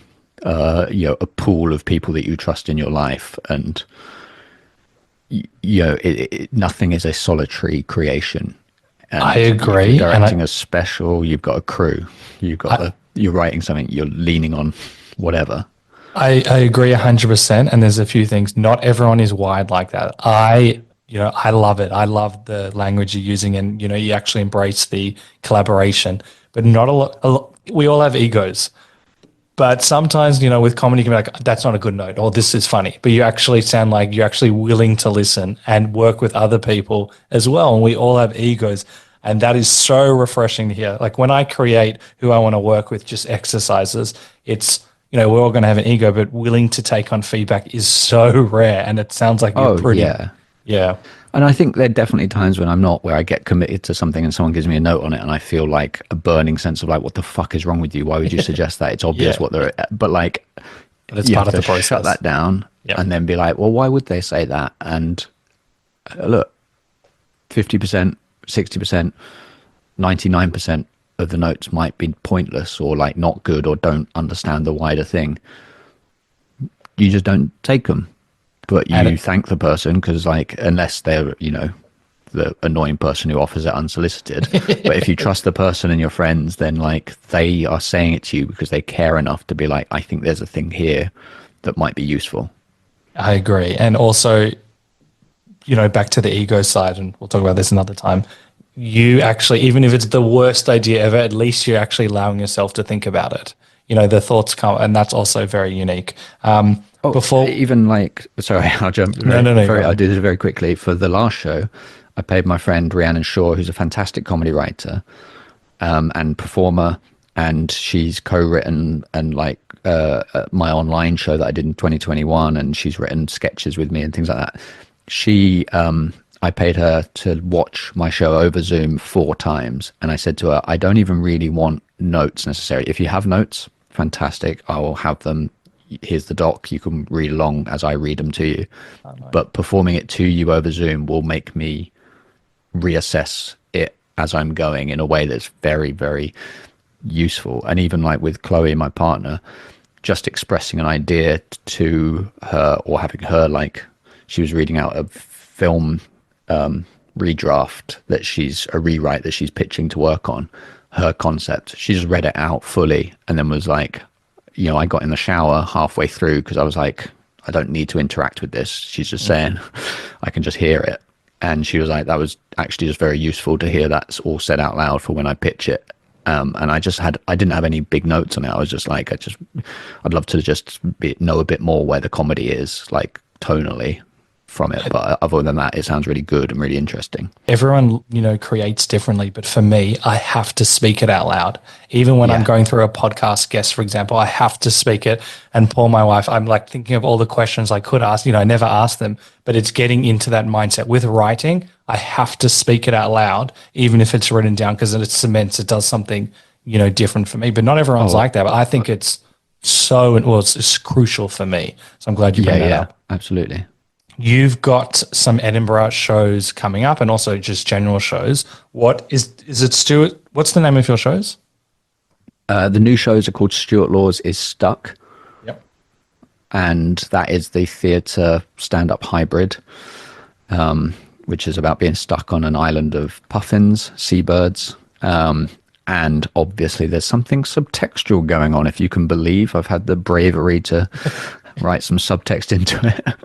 you know, a pool of people that you trust in your life, and you know, nothing is a solitary creation. And I agree. If you're directing a special, you've got a crew, you're writing something, you're leaning on whatever. I agree 100%. And there's a few things. Not everyone is wired like that. I love it. I love the language you're using, and, you know, you actually embrace the collaboration, but not a lot. We all have egos, but sometimes, you know, with comedy, you can be like, that's not a good note, or this is funny, but you actually sound like you're actually willing to listen and work with other people as well. And we all have egos. And that is so refreshing to hear. Like when I create who I want to work with, just exercises, it's, you know, we're all going to have an ego, but willing to take on feedback is so rare. And it sounds like you're pretty. Yeah. Yeah. And I think there are definitely times when I'm not, where I get committed to something and someone gives me a note on it and I feel like a burning sense of like, what the fuck is wrong with you? Why would you suggest that? It's obvious Yeah. what they're, but like, But it's you part have of to the process. shut that down Yep. and then be like, well, why would they say that? And look, 50%, 60%, 99% of the notes might be pointless or like not good or don't understand the wider thing. You just don't take them, but you thank the person because, like, unless they're, you know, the annoying person who offers it unsolicited. But if you trust the person and your friends, then like they are saying it to you because they care enough to be like, I think there's a thing here that might be useful. I agree. And also, you know, back to the ego side, and we'll talk about this another time. You actually, even if it's the worst idea ever, at least you're actually allowing yourself to think about it. You know, the thoughts come, and that's also very unique. Even like, sorry, I'll jump. No, I'll do this very quickly. For the last show, I paid my friend Rhiannon Shaw, who's a fantastic comedy writer and performer, and she's co-written and like my online show that I did in 2021, and she's written sketches with me and things like that. I paid her to watch my show over Zoom 4 times, and I said to her, I don't even really want notes necessarily. If you have notes, fantastic, I will have them. Here's the doc, you can read along as I read them to you. But performing it to you over Zoom will make me reassess it as I'm going in a way that's very, very useful. And even like with Chloe, my partner, just expressing an idea to her, or having her, like, she was reading out a film redraft that she's a rewrite that she's pitching to work on, her concept. She just read it out fully and then was like, you know, I got in the shower halfway through because I was like, I don't need to interact with this. She's just saying, I can just hear it. And she was like, that was actually just very useful to hear that's all said out loud for when I pitch it. And I didn't have any big notes on it. I was just like, I'd love to just know a bit more where the comedy is, like tonally from it. But other than that, it sounds really good and really interesting. Everyone, you know, creates differently, but for me, I have to speak it out loud. Even when I'm going through a podcast guest, for example, I have to speak it. And Paul, my wife, I'm like thinking of all the questions I could ask. You know, I never ask them, but it's getting into that mindset. With writing, I have to speak it out loud, even if it's written down, because it cements, it does something, you know, different for me. But not everyone's like that. But I think it's it's crucial for me. So I'm glad you bring that up. Absolutely. You've got some Edinburgh shows coming up and also just general shows. What is it, Stuart? What's the name of your shows? The new shows are called Stuart Laws is Stuck. Yep. And that is the theatre stand-up hybrid, which is about being stuck on an island of puffins, seabirds. And obviously there's something subtextual going on, if you can believe. I've had the bravery to write some subtext into it.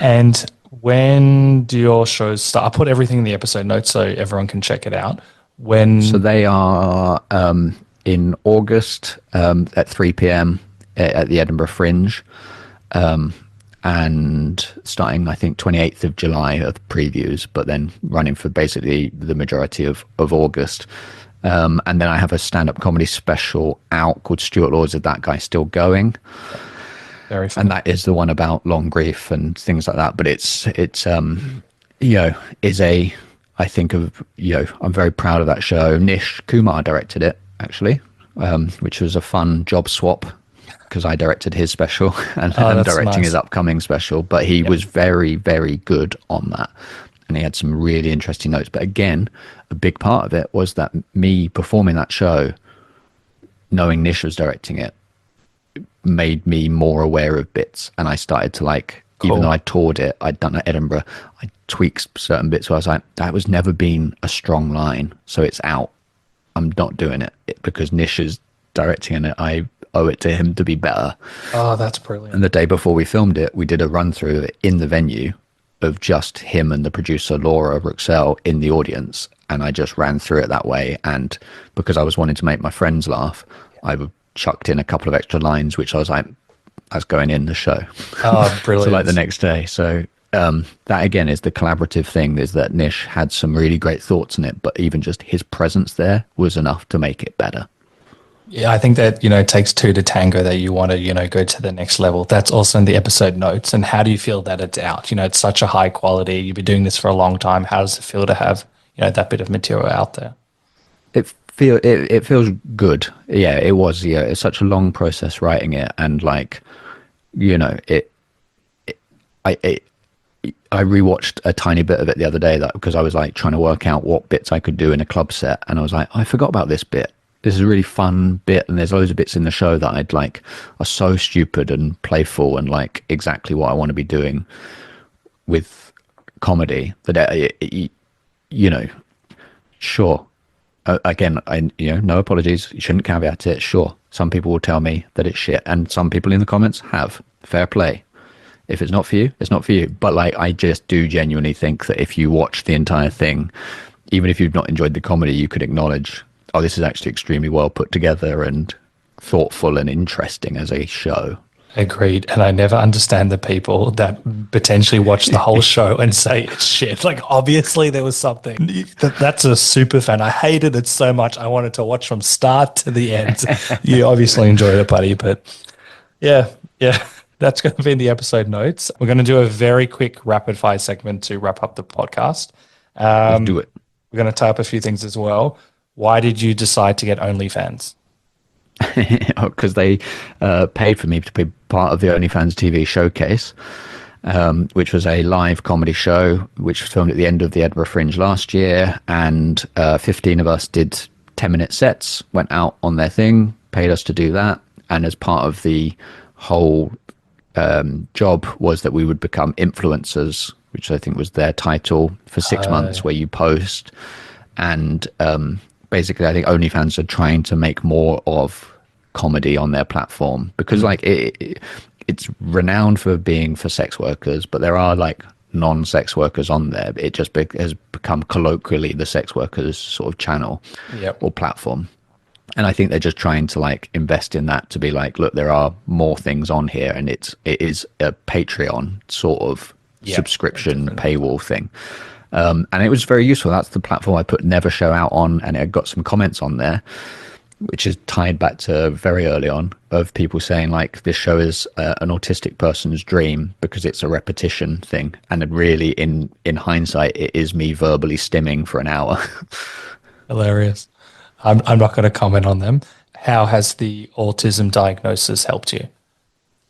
And when do your shows start? I'll put everything in the episode notes so everyone can check it out. So they are in August at 3 p.m. at the Edinburgh Fringe, and starting, I think, 28th of July of previews, but then running for basically the majority of August. And then I have a stand-up comedy special out called Stuart Laws Is That Guy Still Going? Very fun. And that is the one about long grief and things like that. But it's you know, I think of, you know, I'm very proud of that show. Nish Kumar directed it, actually, which was a fun job swap because I directed his special and I'm directing his upcoming special. But he was very, very good on that. And he had some really interesting notes. But again, a big part of it was that me performing that show, knowing Nish was directing it, made me more aware of bits. And I started to like, even though I toured it, I'd done it at Edinburgh, I tweaked certain bits where I was like, that was never been a strong line. So it's out. I'm not doing it because Nish is directing it. I owe it to him to be better. Oh, that's brilliant. And the day before we filmed it, we did a run through of it in the venue of just him and the producer, Laura Ruxell, in the audience. And I just ran through it that way. And because I was wanting to make my friends laugh, I chucked in a couple of extra lines, which I was like, that's going in the show. Oh, brilliant. So like the next day. So that again is the collaborative thing, is that Nish had some really great thoughts in it, but even just his presence there was enough to make it better. Yeah, I think that, it takes two to tango, that you want to, go to the next level. That's also in the episode notes. And how do you feel that it's out? It's such a high quality. You've been doing this for a long time. How does it feel to have, that bit of material out there? It feels good. Yeah, it was. Yeah, it's such a long process writing it, and like, it I I rewatched a tiny bit of it the other day, that because I was like trying to work out what bits I could do in a club set, and I was like, I forgot about this bit. This is a really fun bit, and there's loads of bits in the show that I'd like are so stupid and playful and like exactly what I want to be doing with comedy. That sure. Again, no apologies. You shouldn't caveat it. Sure, some people will tell me that it's shit, and some people in the comments have. Fair play. If it's not for you, it's not for you. But like, I just do genuinely think that if you watch the entire thing, even if you've not enjoyed the comedy, you could acknowledge, oh, this is actually extremely well put together and thoughtful and interesting as a show. Agreed. And I never understand the people that potentially watch the whole show and say it's shit. Like, obviously there was something. That's a super fan. I hated it so much. I wanted to watch from start to the end. You obviously enjoyed it, buddy. But yeah. That's going to be in the episode notes. We're going to do a very quick rapid fire segment to wrap up the podcast. Let's do it. We're going to tie up a few things as well. Why did you decide to get OnlyFans? Because they paid for me to be part of the OnlyFans TV showcase, which was a live comedy show which was filmed at the end of the Edinburgh Fringe last year, and 15 of us did 10-minute sets, went out on their thing, paid us to do that, and as part of the whole job was that we would become influencers, which I think was their title, for 6 months, where you post. And basically, I think OnlyFans are trying to make more of comedy on their platform, because like it's renowned for being for sex workers, but there are like non-sex workers on there. It just has become colloquially the sex workers sort of channel or platform. And I think they're just trying to like invest in that, to be like, look, there are more things on here, and it is a Patreon sort of subscription paywall thing. And it was very useful. That's the platform I put Never Show out on, and it got some comments on there, which is tied back to very early on, of people saying like, this show is an autistic person's dream because it's a repetition thing. And it really, in hindsight, it is me verbally stimming for an hour. Hilarious. I'm not going to comment on them. How has the autism diagnosis helped you?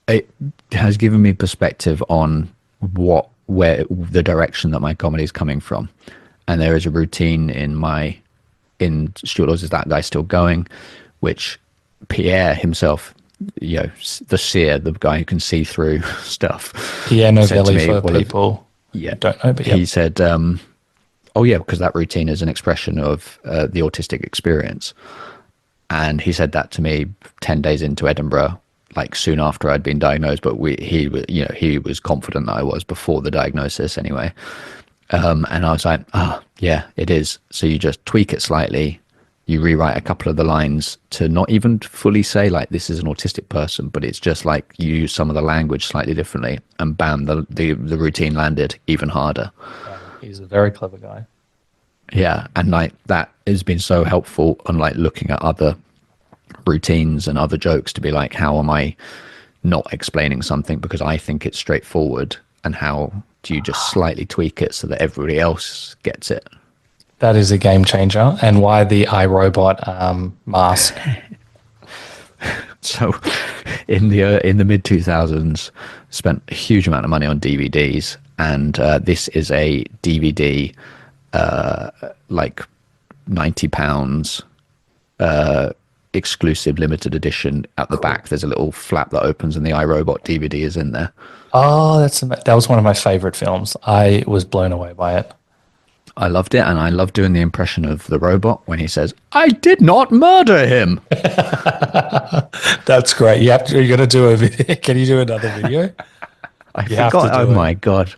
It has given me perspective on where the direction that my comedy is coming from. And there is a routine in Stuart Is That Guy Still Going, which Pierre himself, the seer, the guy who can see through stuff. Pierre Novelli, for people who don't know, but he said, oh yeah, because that routine is an expression of the autistic experience. And he said that to me 10 days into Edinburgh, like soon after I'd been diagnosed, but he was confident that I was before the diagnosis anyway. And I was like, yeah, it is. So you just tweak it slightly. You rewrite a couple of the lines to not even fully say like, this is an autistic person, but it's just like you use some of the language slightly differently, and bam, the routine landed even harder. He's a very clever guy. Yeah, and like that has been so helpful on like looking at other routines and other jokes, to be like, how am I not explaining something because I think it's straightforward, and how do you just slightly tweak it so that everybody else gets it? That is a game changer. And why the iRobot mask? So in the mid 2000s, spent a huge amount of money on DVDs, and this is a DVD, like £90, exclusive limited edition. At the back there's a little flap that opens, and the iRobot DVD is in there. Oh, that was one of my favorite films. I was blown away by it. I loved it, and I love doing the impression of the robot when he says, "I did not murder him." That's great. You're going to do a video. Can you do another video? I forgot. Oh my god.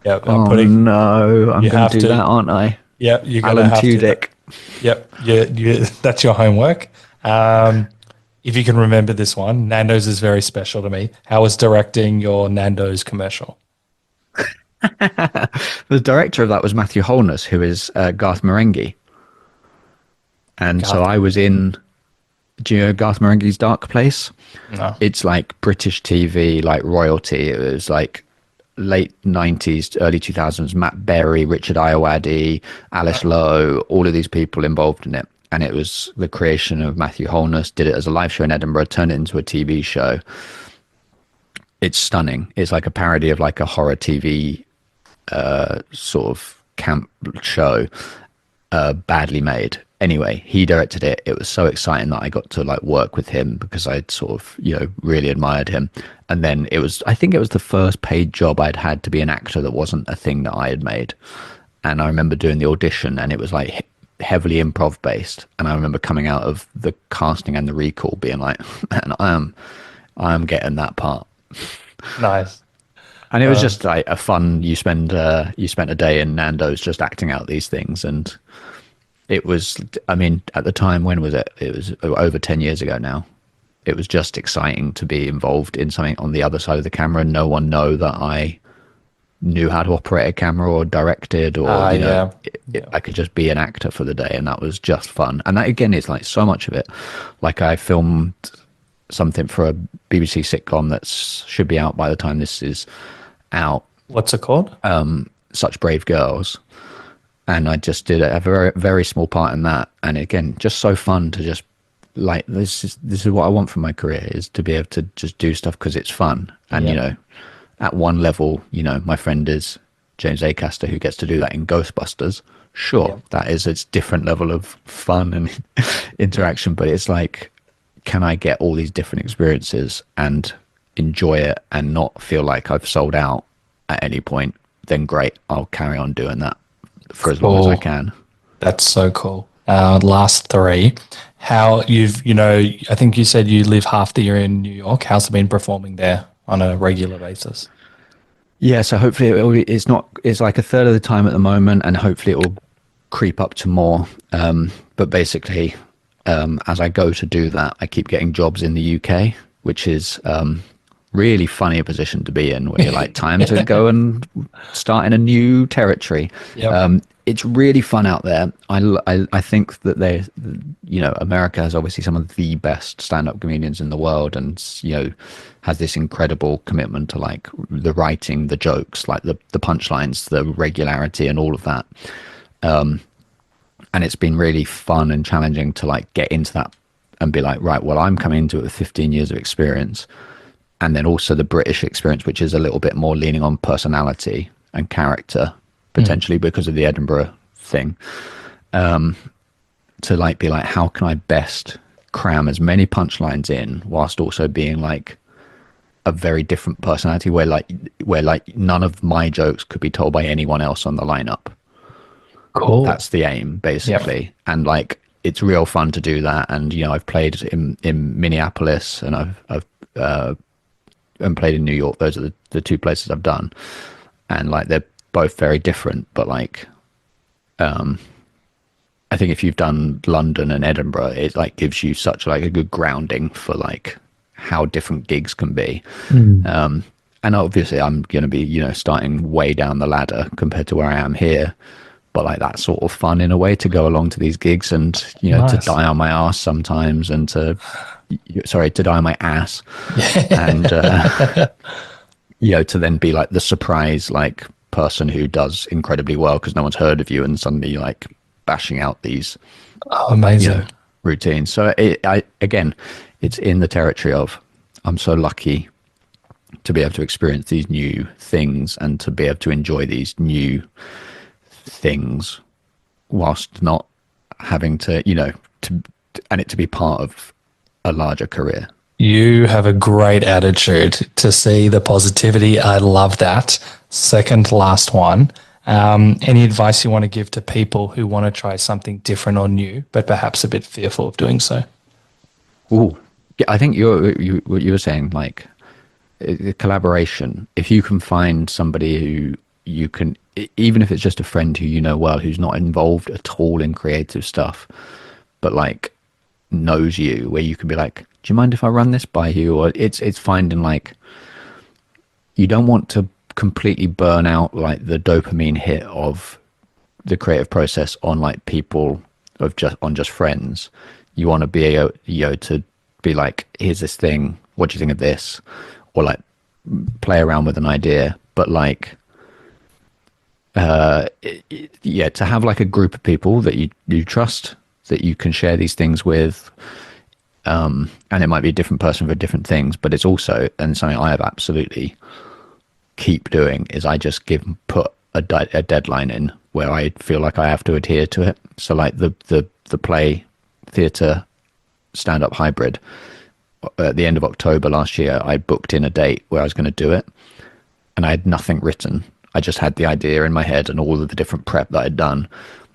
Yeah. I'm going to do that, aren't I? Yeah. You're going to Alan have Tudyk. Yep. Yeah. That's your homework. If you can remember this one, Nando's is very special to me. How was directing your Nando's commercial? The director of that was Matthew Holness, who is Garth Marenghi. And so I was in Do you know Garth Marenghi's Dark Place? No. It's like British TV, like royalty. It was like late 90s, early 2000s, Matt Berry, Richard Ayoade, Alice Lowe, all of these people involved in it. And it was the creation of Matthew Holness, did it as a live show in Edinburgh, turned it into a TV show. It's stunning. It's like a parody of like a horror TV sort of camp show, badly made. Anyway, he directed it. It was so exciting that I got to like work with him because I'd sort of, really admired him. And then I think it was the first paid job I'd had to be an actor that wasn't a thing that I had made. And I remember doing the audition, and it was like heavily improv based. And I remember coming out of the casting and the recall being like, man, I am getting that part. Nice. And it was just like a fun, you spent a day in Nando's just acting out these things. And it was, I mean, at the time, when was it? It was over 10 years ago now. It was just exciting to be involved in something on the other side of the camera and no one know that I knew how to operate a camera or directed or, I could just be an actor for the day, and that was just fun. And that, again, is like so much of it. Like I filmed something for a BBC sitcom that should be out by the time this is out. What's it called? Such Brave Girls. And I just did a very, very small part in that. And again, just so fun to just like, this is what I want from my career, is to be able to just do stuff because it's fun. And, at one level, my friend is James Acaster, who gets to do that in Ghostbusters. Sure, that is a different level of fun and interaction, but it's like, can I get all these different experiences and enjoy it and not feel like I've sold out at any point? Then great, I'll carry on doing that for as long as I can. That's so cool. Last three. How I think you said you live half the year in New York. How's it been performing there on a regular basis? Yeah, so hopefully it's like a third of the time at the moment, and hopefully it will creep up to more. But basically, as I go to do that, I keep getting jobs in the UK, which is really funny a position to be in, where you're like, time to go and start in a new territory. Yep. It's really fun out there. I think that America has obviously some of the best stand-up comedians in the world, and has this incredible commitment to like the writing, the jokes, like the punchlines, the regularity, and all of that. And it's been really fun and challenging to like get into that and be like, right, well, I'm coming into it with 15 years of experience. And then also the British experience, which is a little bit more leaning on personality and character, potentially because of the Edinburgh thing. To like be like, how can I best cram as many punchlines in whilst also being like a very different personality, where none of my jokes could be told by anyone else on the lineup. Cool. That's the aim, basically. Yep. And like, it's real fun to do that. And I've played in Minneapolis, and I've played in New York. Those are the two places I've done, and like they're both very different. But like, I think if you've done London and Edinburgh, it like gives you such like a good grounding for like how different gigs can be. And obviously, I'm going to be starting way down the ladder compared to where I am here. But like, that's sort of fun in a way to go along to these gigs and Nice. to die on my ass sometimes, and to die on my ass, and to then be like the surprise like person who does incredibly well because no one's heard of you, and suddenly like bashing out these amazing routines. So again, it's in the territory of, I'm so lucky to be able to experience these new things and to be able to enjoy these new things whilst not having to and it to be part of a larger career. You have a great attitude to see the positivity. I love that. Second last one. Any advice you want to give to people who want to try something different or new, but perhaps a bit fearful of doing so? Ooh, I think what you were saying, like collaboration. If you can find somebody who you can, even if it's just a friend who well, who's not involved at all in creative stuff, but like knows you, where you can be like, do you mind if I run this by you? Or it's finding like, you don't want to completely burn out like the dopamine hit of the creative process on like people on just friends. You want to be to be like, here's this thing, what do you think of this? Or like play around with an idea, but like to have like a group of people that you trust, that you can share these things with, and it might be a different person for different things, but it's also, and something I have absolutely keep doing, is I just put a deadline in where I feel like I have to adhere to it. So like the play theatre stand-up hybrid, at the end of October last year, I booked in a date where I was going to do it, and I had nothing written. I just had the idea in my head and all of the different prep that I'd done.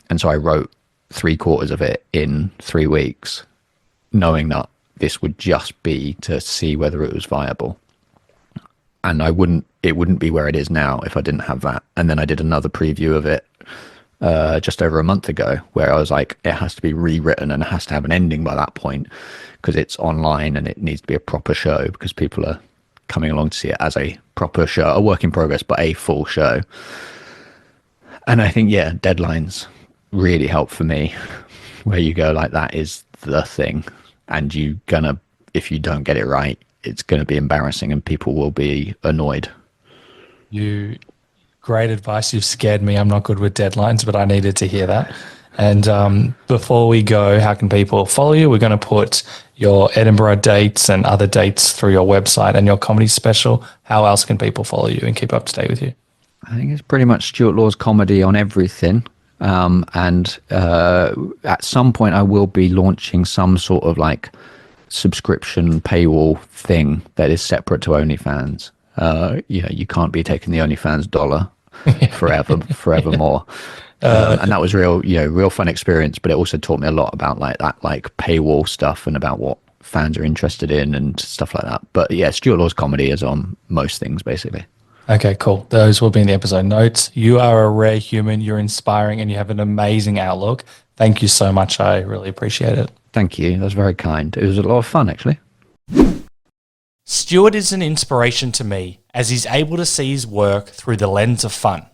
And so I wrote 3/4 of it in 3 weeks, knowing that this would just be to see whether it was viable. And it wouldn't be where it is now if I didn't have that. And then I did another preview of it just over a month ago, where I was like, it has to be rewritten and it has to have an ending by that point, because it's online and it needs to be a proper show, because people are coming along to see it as a proper show, a work in progress, but a full show. And I think, deadlines really help for me, where you go like, that is the thing. And if you don't get it right, it's going to be embarrassing and people will be annoyed. Great advice. You've scared me. I'm not good with deadlines, but I needed to hear that. And before we go, how can people follow you? We're going to put your Edinburgh dates and other dates through your website and your comedy special. How else can people follow you and keep up to date with you? I think it's pretty much Stuart Law's comedy on everything. And at some point I will be launching some sort of like subscription paywall thing that is separate to OnlyFans. You can't be taking the OnlyFans dollar forevermore. And that was real fun experience, but it also taught me a lot about like that, like paywall stuff and about what fans are interested in and stuff like that. But yeah, Stuart Law's comedy is on most things basically. Okay, cool. Those will be in the episode notes. You are a rare human. You're inspiring and you have an amazing outlook. Thank you so much. I really appreciate it. Thank you. That's very kind. It was a lot of fun, actually. Stuart is an inspiration to me as he's able to see his work through the lens of fun.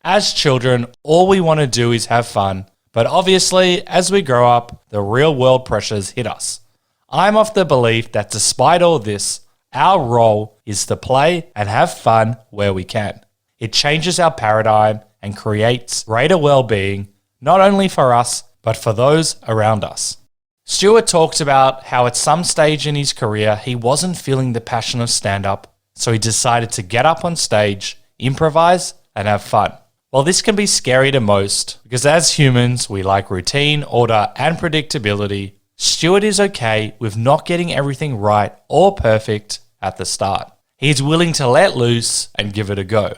As children, all we want to do is have fun, but obviously, as we grow up, the real world pressures hit us. I'm of the belief that despite all this, our role is to play and have fun where we can. It changes our paradigm and creates greater well-being, not only for us, but for those around us. Stuart talks about how at some stage in his career, he wasn't feeling the passion of stand-up, so he decided to get up on stage, improvise, and have fun. While this can be scary to most, because as humans, we like routine, order, and predictability, Stuart is okay with not getting everything right or perfect at the start. He's willing to let loose and give it a go.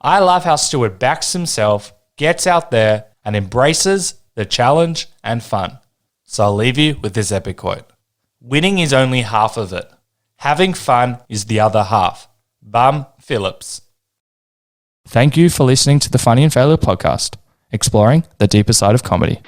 I love how Stuart backs himself, gets out there, and embraces the challenge and fun. So I'll leave you with this epic quote. Winning is only half of it. Having fun is the other half. Bum Phillips. Thank you for listening to the Funny and Failure podcast, exploring the deeper side of comedy.